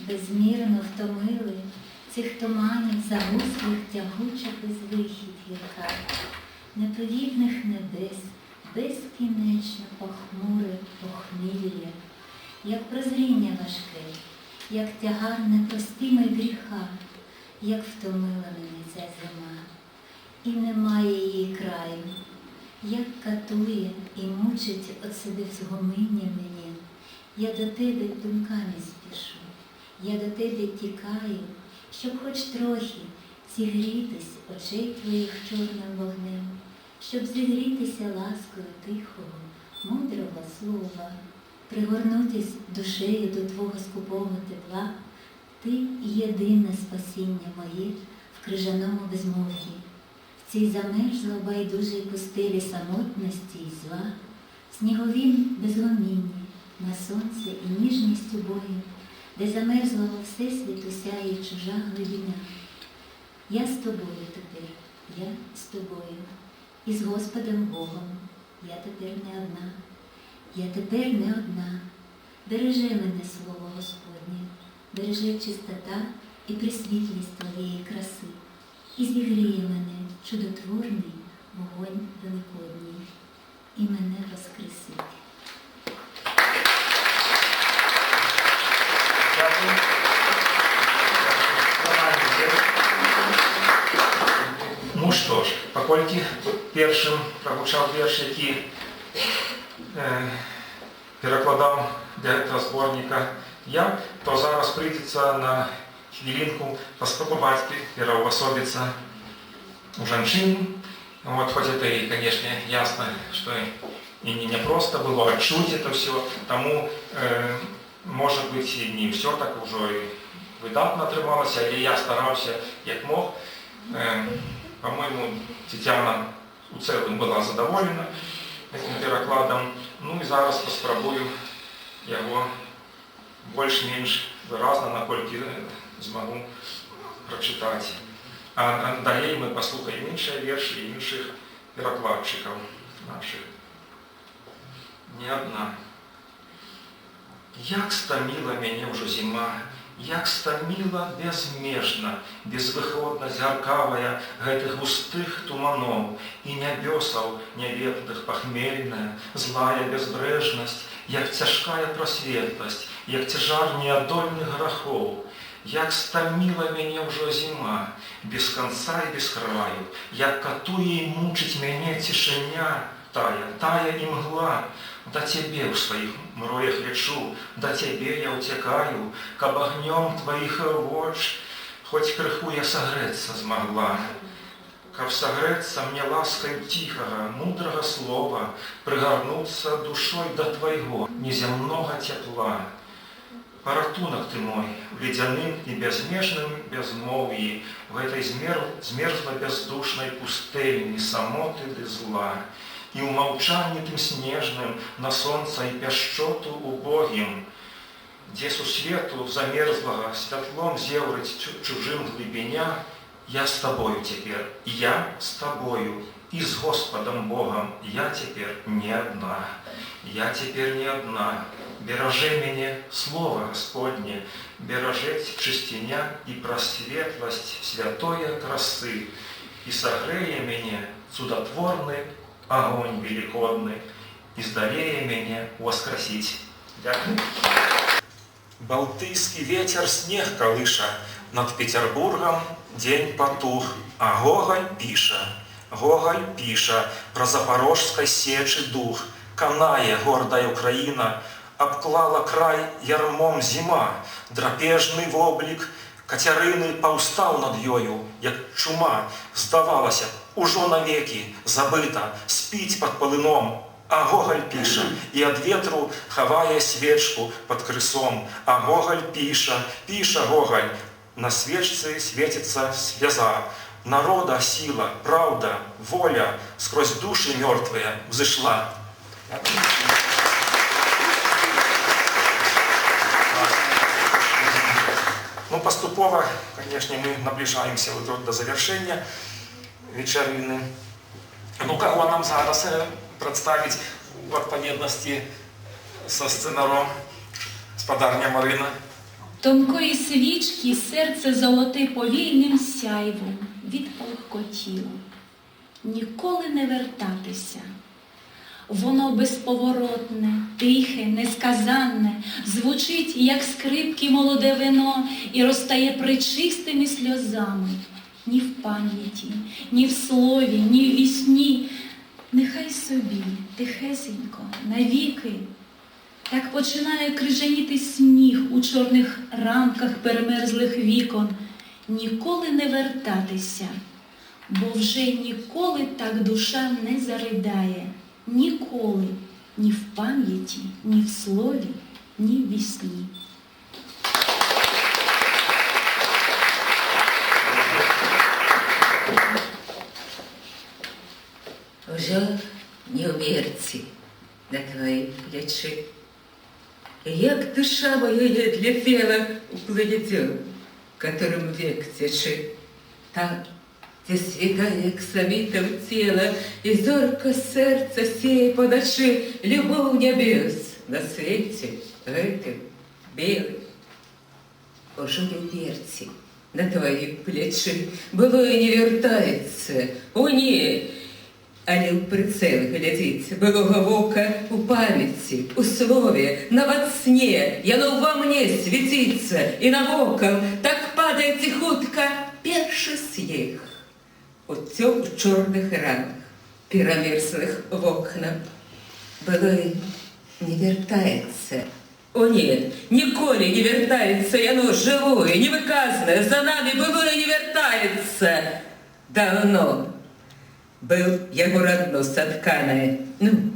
Безмірно втомили цих туманів загуслих тягучих безвихідь гірка, неповідних небес, безкінечно похмуре похмілля, як прозріння важке, як тягар непростимий гріха, як втомила мене ця зима, і немає її краю, як катує і мучить от себе згоминня мені. Я до тебе думками спішу, я до тебе тікаю, щоб хоч трохи зігрітись очей твоїх чорним вогнем, щоб зігрітися ласкою тихого, мудрого слова, пригорнутись душею до твого скупого тепла. Ти єдине спасіння моє в крижаному безмов'ї, в цій замерзло байдужій пустелі самотності й зла, в сніговім безгомінні, на сонце і ніжністю бою, де замерзлого всесвіту сяє чужа глибина. Я з тобою тепер, я з тобою, і з Господом Богом я тепер не одна. Я тепер не одна. Береже мене слово Господнє, береже чистота і присвітлість твоєї краси, і зігріє мене чудотворний вогонь великодній, і мене воскресить. Ну что ж, паколькі першым прагучаў верш, які перакладаў для гэтага зборніка я, то зараз прыйдзецца на хвілінку паспрабаваць пераўвасобіцца у жанчыне. Вот, хоть это и, конечно, ясно, что и не просто было отчуть это все, тому, может быть, и не все так уже выдатно атрымалася, але я старался, як мог. По-моему, Тетяна у целом была задоволена этим перакладом. Ну и зараз паспрабую яго больш-менш выразна, наколькі змагу прачытаць. А далей мы паслухаем іншыя вершы і іншых перакладчыкаў нашых. Не одна. Як стаміла мяне ўжо зіма, як стаміла безмежна, безвыходна зяркавая гэтых густых туманоў і нябёсаў няветных пахмельная, злая безбрэжнасць, як цяжкая прасветласць, як цяжар неадольных грахоў. Як стаміла мяне ўжо зіма, без канца і без краю, як катуе і мучыць мяне цішыня тая і мгла. Да Тебе ў сваіх мроях лечу, да Тебе я уцякаю, каб агнём Твоих воч хоть крыху я сагрэцца змагла. Каб сагрэцца мне ласкаю тихага, мудрага слова, прыгарнуцца душой да Твайго неземнога цяпла. Паратунак Ты мой, в ледяным і безмежным безмоўі, в этой змерзла бездушнай пустэльні самоты ды зла. І ў маўчанні тым снежным на сонца і пяшчоту убогім, дзе сусвету замерзлага святлом зеўрыць чужым глыбіня, я с тобою теперь, я с тобою, и с Господом Богом я теперь не одна, я теперь не одна. Бережи меня, Слово Господне, бережеть чистиня и просветлость святое красы, и согрея меня чудотворный огонь великодный, и сдалея меня воскресить. Дякую. Балтийский ветер снег колыша, над Петербургом день потух, а Гоголь пиша про Запорожской сечи дух. Каная гордая Украина, обклала край ярмом зима, драпежный воблик Катерины паўстаў над ёю, як чума, здавалася, ужо навеки забыта, спіць под полыном. А Гоголь піша, і ад ветру хавае свечку под крысом. А Гоголь піша Гоголь, на свечцы светится слеза. Народа сила, правда, воля сквозь души мертвые взошла. Ну, поступово, конечно, мы наближаемся до завершения вечерины. Ну, кого нам зараз представить в відповідності со сценаром господарня Марина? Тонкої свічки серце золоте повільним сяйвом відпалахкотіло. Ніколи не вертатися. Воно безповоротне, тихе, несказанне, звучить, як скрипки молоде вино, і розтає пречистими сльозами. Ні в пам'яті, ні в слові, ні в вісні. Нехай собі, тихесенько, навіки. Так починає крижаніти сніг у чорних рамках перемерзлих вікон. Ніколи не вертатися, бо вже ніколи так душа не заридає. Ніколи, ні в пам'яті, ні в слові, ні в вісні. Жар неумерці на твои плечи. Як душа моя не летела у планетел, которым век течи. Там, где свигая к самитам тела, и зорко сердце сея по ночи, любовь небес на свете этом белый. Уже неумерці на твои плечи, былое не вертается, о не, але ў прыцэл глядзіць былога вока у памяці, у слове, нават сне, яно ва мне свяціцца, і навокал так падае ціхутка першы снег. У чорных ранах, перамерзлых вокнах. Былое не вертаецца, о не, ніколі не вертаецца, яно жывое, невыказнае, за нами былое не вертаецца. Давно был яго родно сотканное. Ну,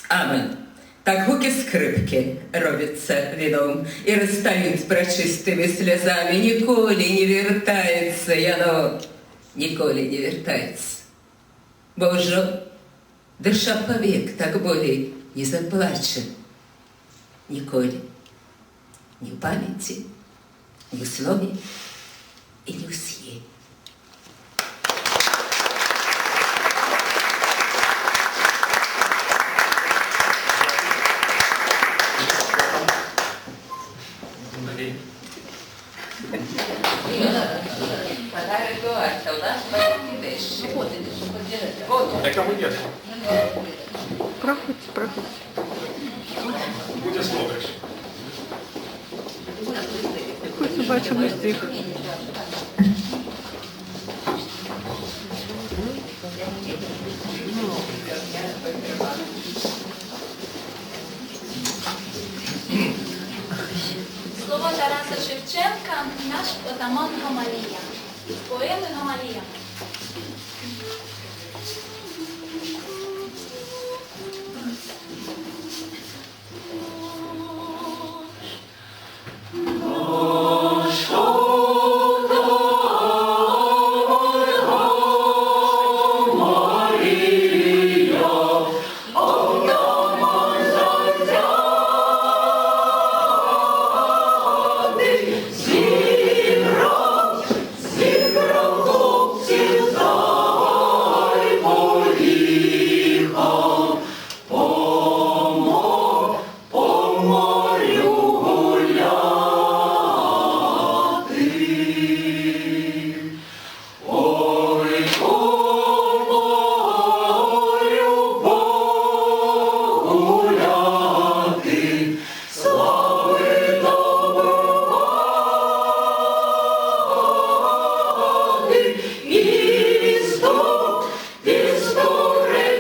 амен. Так гуки скрипки робятся вином и расстают прочистыми слезами. Николи не вертается яно, николи не вертается. Боже, душа повек так более не заплачет. Николи. Ни в памяти, ни в слове и ни в сне. Кому нет? Проходите, проходите. Буде смотриш. Хоть собачий стих. Слово Тараса Шевченка, наш отаман Гамалія. Поеми Гамалія. Зібрав Історія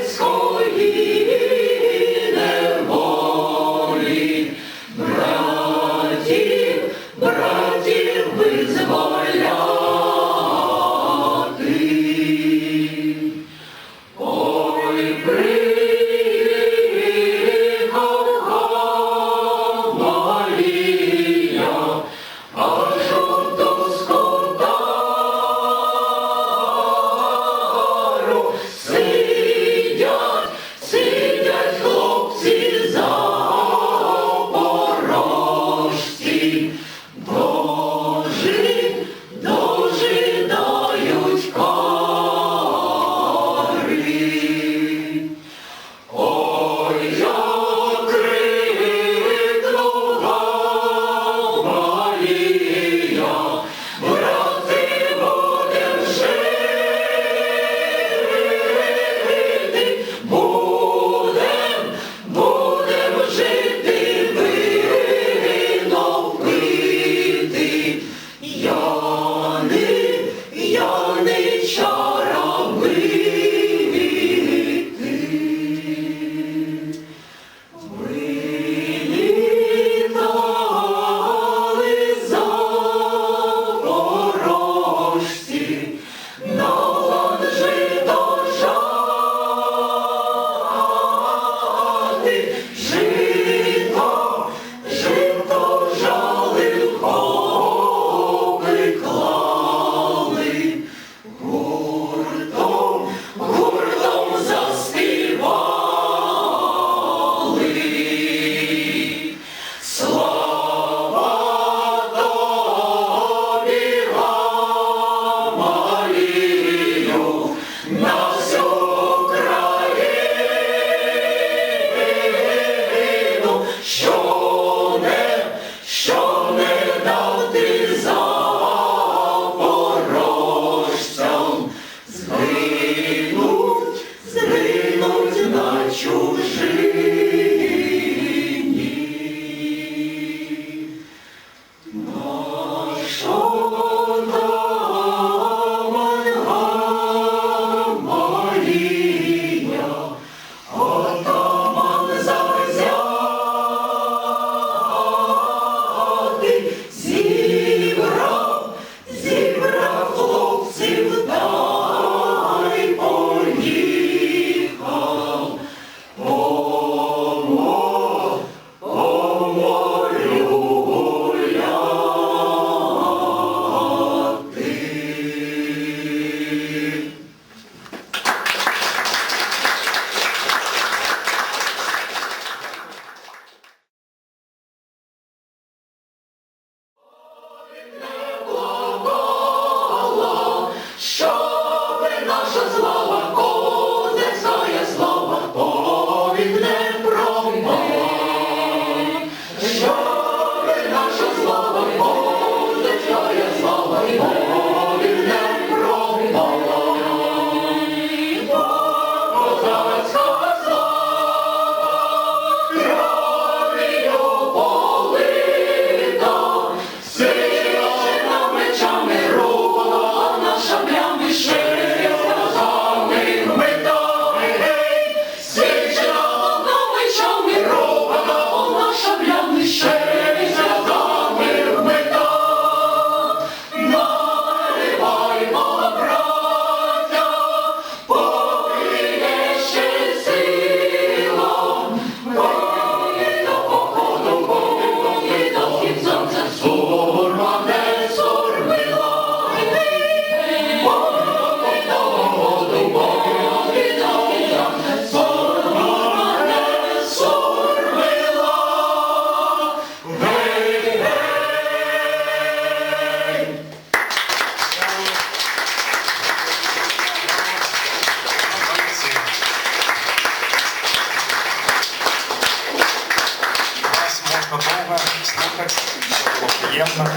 Було приємно.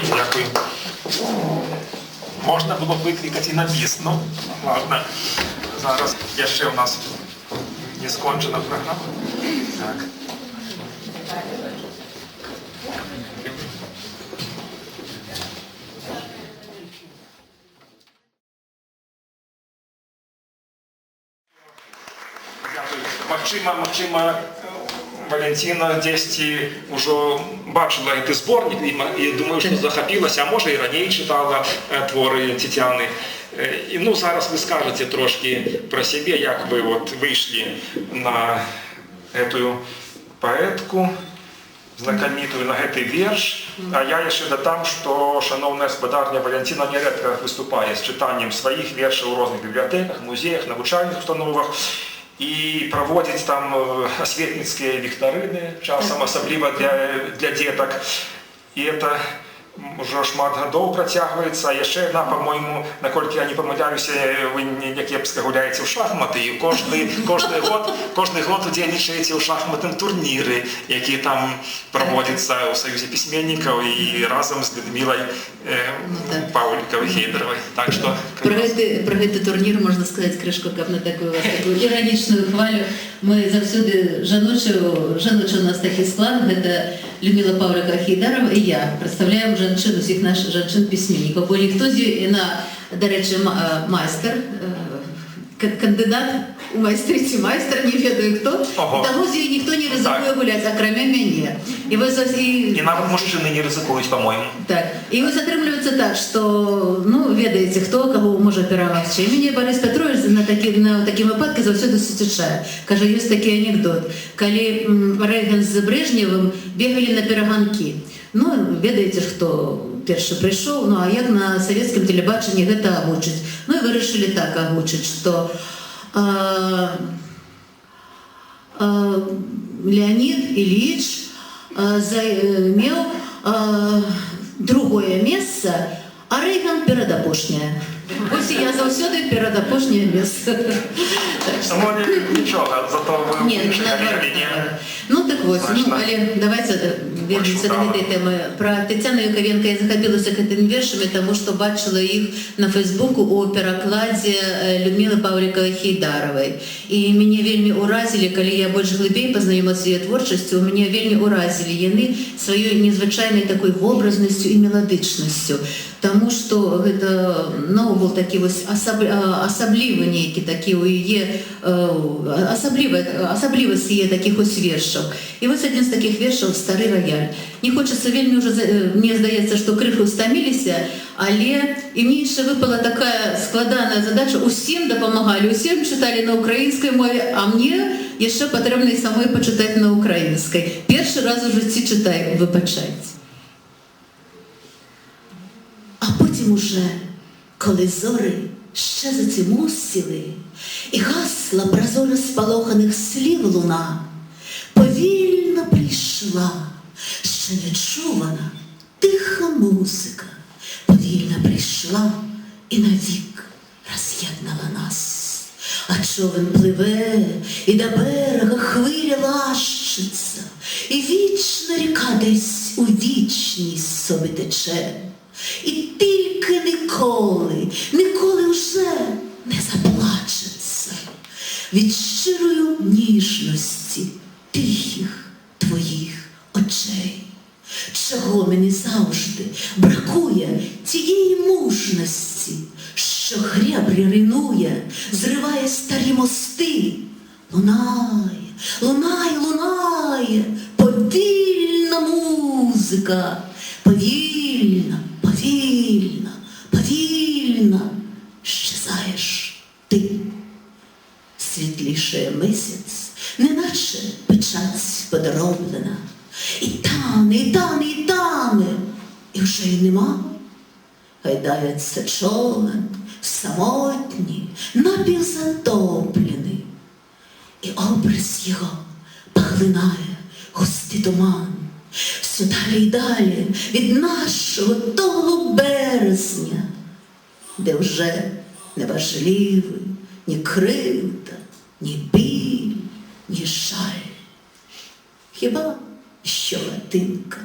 Дякую. Можна було б викликати і на біс, ну, ладно. Зараз є ще у нас не скончена програма. Так. Дякую. Максима Валентина десь вже бачила цей зборник і думаю, що захопилася, а може і раніше читала твори Тетяни. І ну, зараз ви скажете трошки про себе, як ви от вийшли на цю поетку знакомитую, на этот вірш. А я ще додам, що шановна господарня Валентина нередко виступає з читанням своїх віршів у різних бібліотеках, музеях, навчальних установах. І проводять там освітницькі вікторини, часом особливо для діток. І це вже шмат років протягується. І ще одна, по-моєму, наскільки я не помиляюся, ви не кепсько гуляєте в шахмати. І кожен год удельничаєте у шахматному турнірі, які там проводяться у Союзі письменників і разом з Людмилою Павліковою-Хейдеровою. Так що про гэты турнір можна сказати крышку, каб на таку іранічну хвалю. Ми завсюди жаночий у нас такий склад, гэта Людмила Павлікова-Хейдарова і я представляємо жанчын, усіх наших жанчын-пісьменників. Бо ніхто до речі, майстер, кандидат у майстриці майстер, не ведаю хто, і тому з її ніхто не ризикує гуляти, окрім мене. І навіть мужчини не ризикують, по-моєму. Так. І ось отримується так, що, ну, ведаєте, хто кого може перемогти. І мені Борис Петрович на такі випадки завсюди сутішає. Каже, є такий анекдот. Коли Рейган з Брежневим бігали на перегонки. Ну, ведаєте, хто перший прийшов, ну, а як на советском телебаченні гэта агучить. Ну, і вирішили так агучить, що Леонид Ильич заимел другое место, а Рейган передапошнее. Ось я завсюди передапошнее место. Ну, нічого, зато ви інші колегі. Ну так ось, але давайте вернемося до цієї теми. Про Тетяну Яковенко я захопилася цими віршами, тому що бачила їх на Фейсбуку у перекладі Людмили Павлікової-Хейдарової. І мене вельми уразили, коли я більш глибше познайомилася з її творчістю, мене вельми уразили вони своєю незвичайною такою образністю і мелодичністю. Тому що гэта, ну, був такий ось особливий некий такий у її, особливість її таких ось віршів. І ось один з таких віршів «Старий рояль». Не хочеться вельми вже, мені здається, що криху стомилися, але і мені ще випала така складана задача, усім допомагали, усім читали на українській мові, а мені ще потрібно і самої почитати на українській. Перший раз у житті читаю, вибачайте. А потім уже, коли зори ще зацімусіли, і гасла прозоро спалоханих слів луна, повільно прийшла ще нечувана тиха музика, повільно прийшла і навік роз'єднала нас. А човен пливе, і до берега хвиля лащиться, і вічна ріка десь у вічність собі тече. І тільки ніколи вже не заплачеться від щирої ніжності тихих твоїх очей. Чого мені завжди бракує тієї мужності, що гребрі руйнує, зриває старі мости. Лунає, повільна музика, повільна, щезаєш ти. Світлішає місяць, неначе печать подроблена. І тане, і вже й нема. Гайдається човен, самотній, напівзатоплений. І образ його поглинає густий туман. Все далі й далі від нашого того березня, де вже не важливий ні кривда, ні біль, ні жаль. Хіба що латинка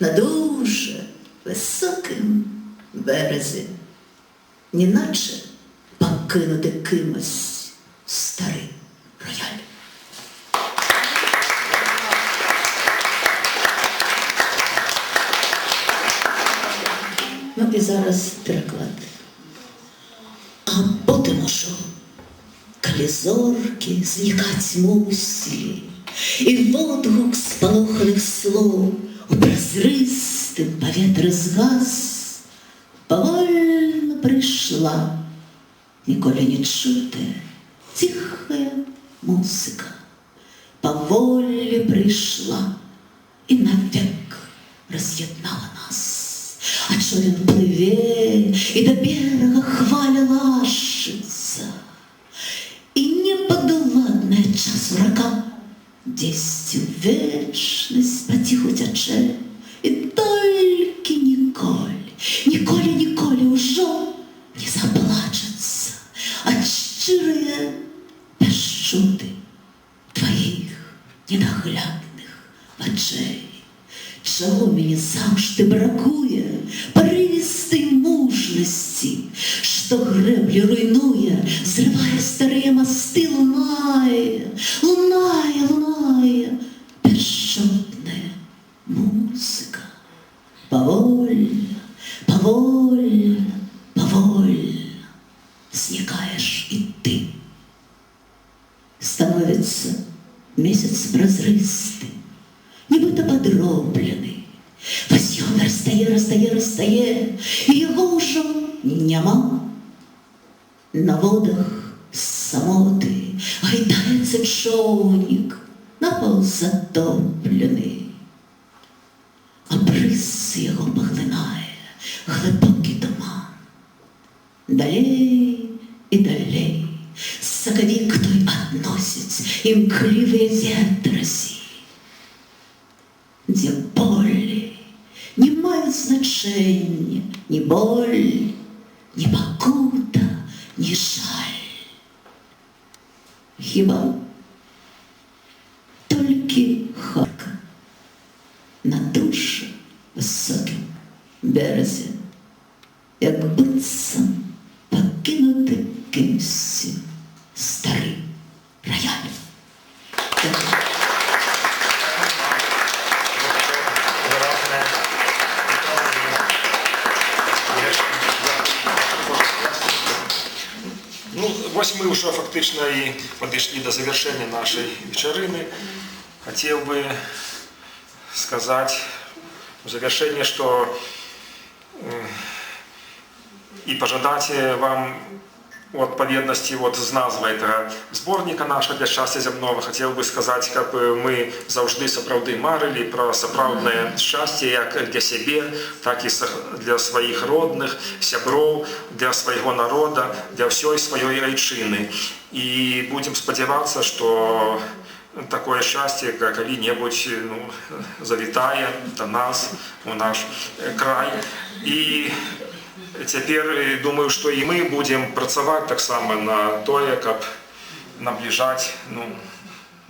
на дуже високим березі, неначе покинути кимось старий рояль. Ну і зараз переклад. А потім ушов, коли зорки зникать мусили, і водгук сполоханих слов у прозристим повітрі згас, повольно прийшла, ніколи не чута, тихая музика. Поволі прийшла і навек роз'єднала нас. А човен пливе, і до берега хваля лашиться. І неподуладная час врага десь у вечность потиху тече. І тільки ніколи уже не заплачеться от щирые пещуди твоїх ненаглядних очей. Чого мені завжди бракує поривістої мужності, що греблі руйнує, зриває старі мости, лунає безчетна музика. Повольно зникаєш і ти. Становится месяц прозрыстый, нібито подроблений. Возьом розтає, і його уже нема. На водах самоти гайдається човник, напівзатоплений. А бриз його поглинає глибокий туман. Далей і далей соковик той относит имкливые ветроси, где боли не имеют значения, ни боль, ни покута, ни жаль. Хіба тільки хорка на дуже високим березі, як бицем покинути кимсь старий рояль. Ну, ось ми вже фактично і підійшли до завершення нашої вечерини. Хотів би сказати в завершение, что и пожелать вам у відповідності з назви этого зборника нашого «Для щастя земного» хотів би сказати, як ми завжди справді марили про справжнє щастя як для себе, так і для своїх родних, сябров, для свого народу, для всієї своєї айчини. І будемо сподіватися, що такое счастье коли-нибудь завітає до нас, у наш край. І тепер, думаю, що і ми будемо працювати так само на те, щоб наближати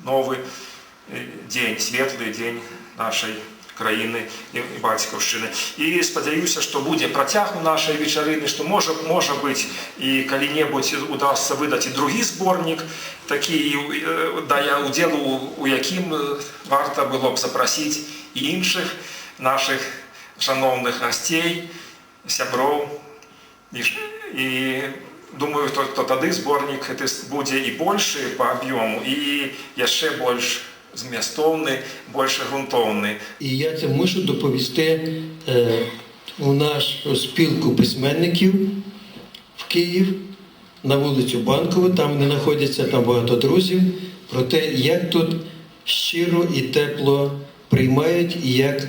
новий день, світлий день нашої країни і батьківщини. І сподіваюся, що буде протяг у нашої вечерини, що може бути і коли-небудь удасться видати і другий зборник, такий, уділу у яким варто було б запросити і інших наших шановних гостей, сябров. І думаю, що тоді зборник буде і більший по об'єму, і ще більш змістовний, більш ґрунтовний. І я це мушу доповісти у нашу спілку письменників в Київ, на вулицю Банкову, там вони знаходяться, там багато друзів, про те, як тут щиро і тепло приймають і як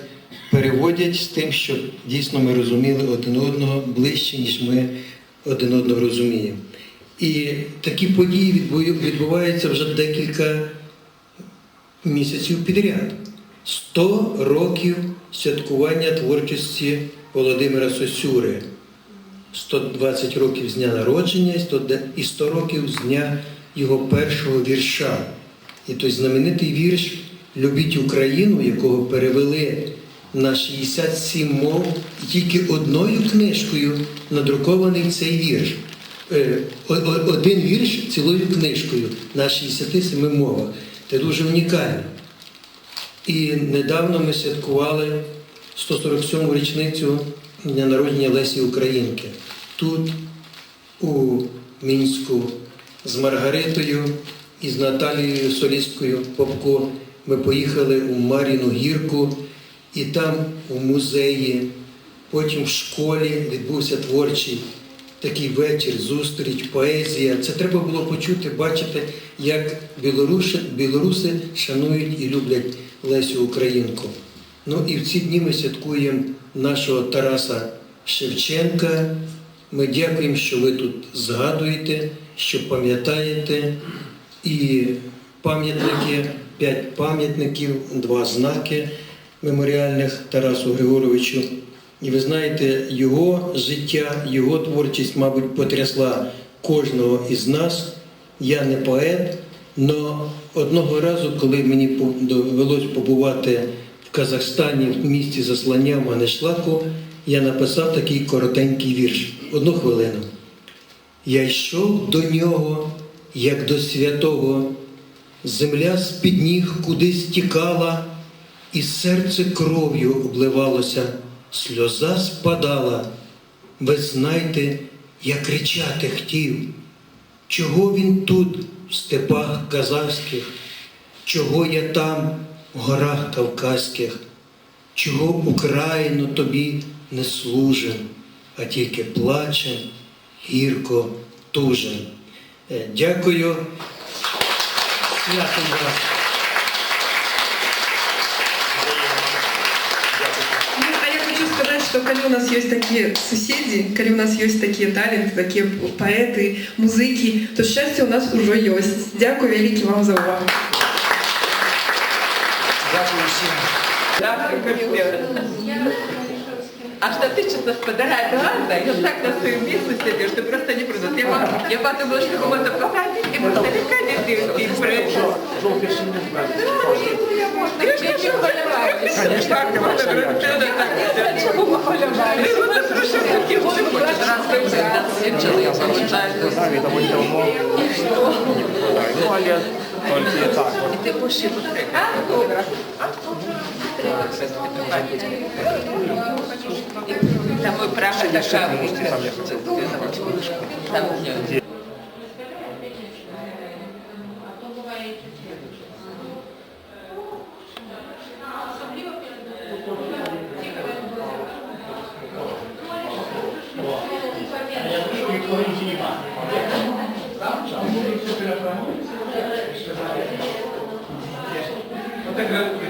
переводять з тим, щоб дійсно ми розуміли один одного ближче, ніж ми один одного розуміємо. І такі події відбуваються вже декілька місяців підряд. 100 років святкування творчості Володимира Сосюри. 120 років з дня народження і 100 років з дня його першого вірша. І той знаменитий вірш «Любіть Україну», якого перевели на 67 мов, і тільки одною книжкою надрукований цей вірш. Один вірш цілою книжкою на 67 мовах. Це дуже унікально. І недавно ми святкували 147-му річницю дня народження Лесі Українки. Тут, у Мінську, з Маргаритою і з Наталією, солісткою Попко, ми поїхали у Мар'їну Гірку, і там у музеї, потім в школі відбувся творчий такий вечір, зустріч, поезія. Це треба було почути, бачити, як білоруси шанують і люблять Лесю Українку. Ну і в ці дні ми святкуємо нашого Тараса Шевченка. Ми дякуємо, що ви тут згадуєте, що пам'ятаєте. І пам'ятники, 5 пам'ятників, 2 знаки меморіальних Тарасу Григоровичу. І ви знаєте, його життя, його творчість, мабуть, потрясла кожного із нас. Я не поет, але одного разу, коли мені довелось побувати в Казахстані, в місті Заслання, в Манешлаку, я написав такий коротенький вірш. 1 хвилину. Я йшов до нього, як до святого, земля з-під ніг кудись тікала, і серце кров'ю обливалося, сльоза спадала. Ви знаєте, я кричати хотів, чого він тут, в степах казахських, чого я там, в горах кавказьких, чого Україну тобі не служим, а тільки плачем, гірко тужим. Дякую. Святом вас. А я хочу сказать, что коли у нас есть такие соседи, коли у нас есть такие таленты, такие поэты, музыки, то счастье у нас уже есть. Дякую велике вам за увагу. Дякую всім. А что тычется в подорожной глаза, и он так на своем месте сидит, что просто не продает. Я подумала, что можно посадить, и просто легко не пройшов. Жовтий сім'ї брати. Ты будешь его там мой право дошавый. Там у него. Фотографує.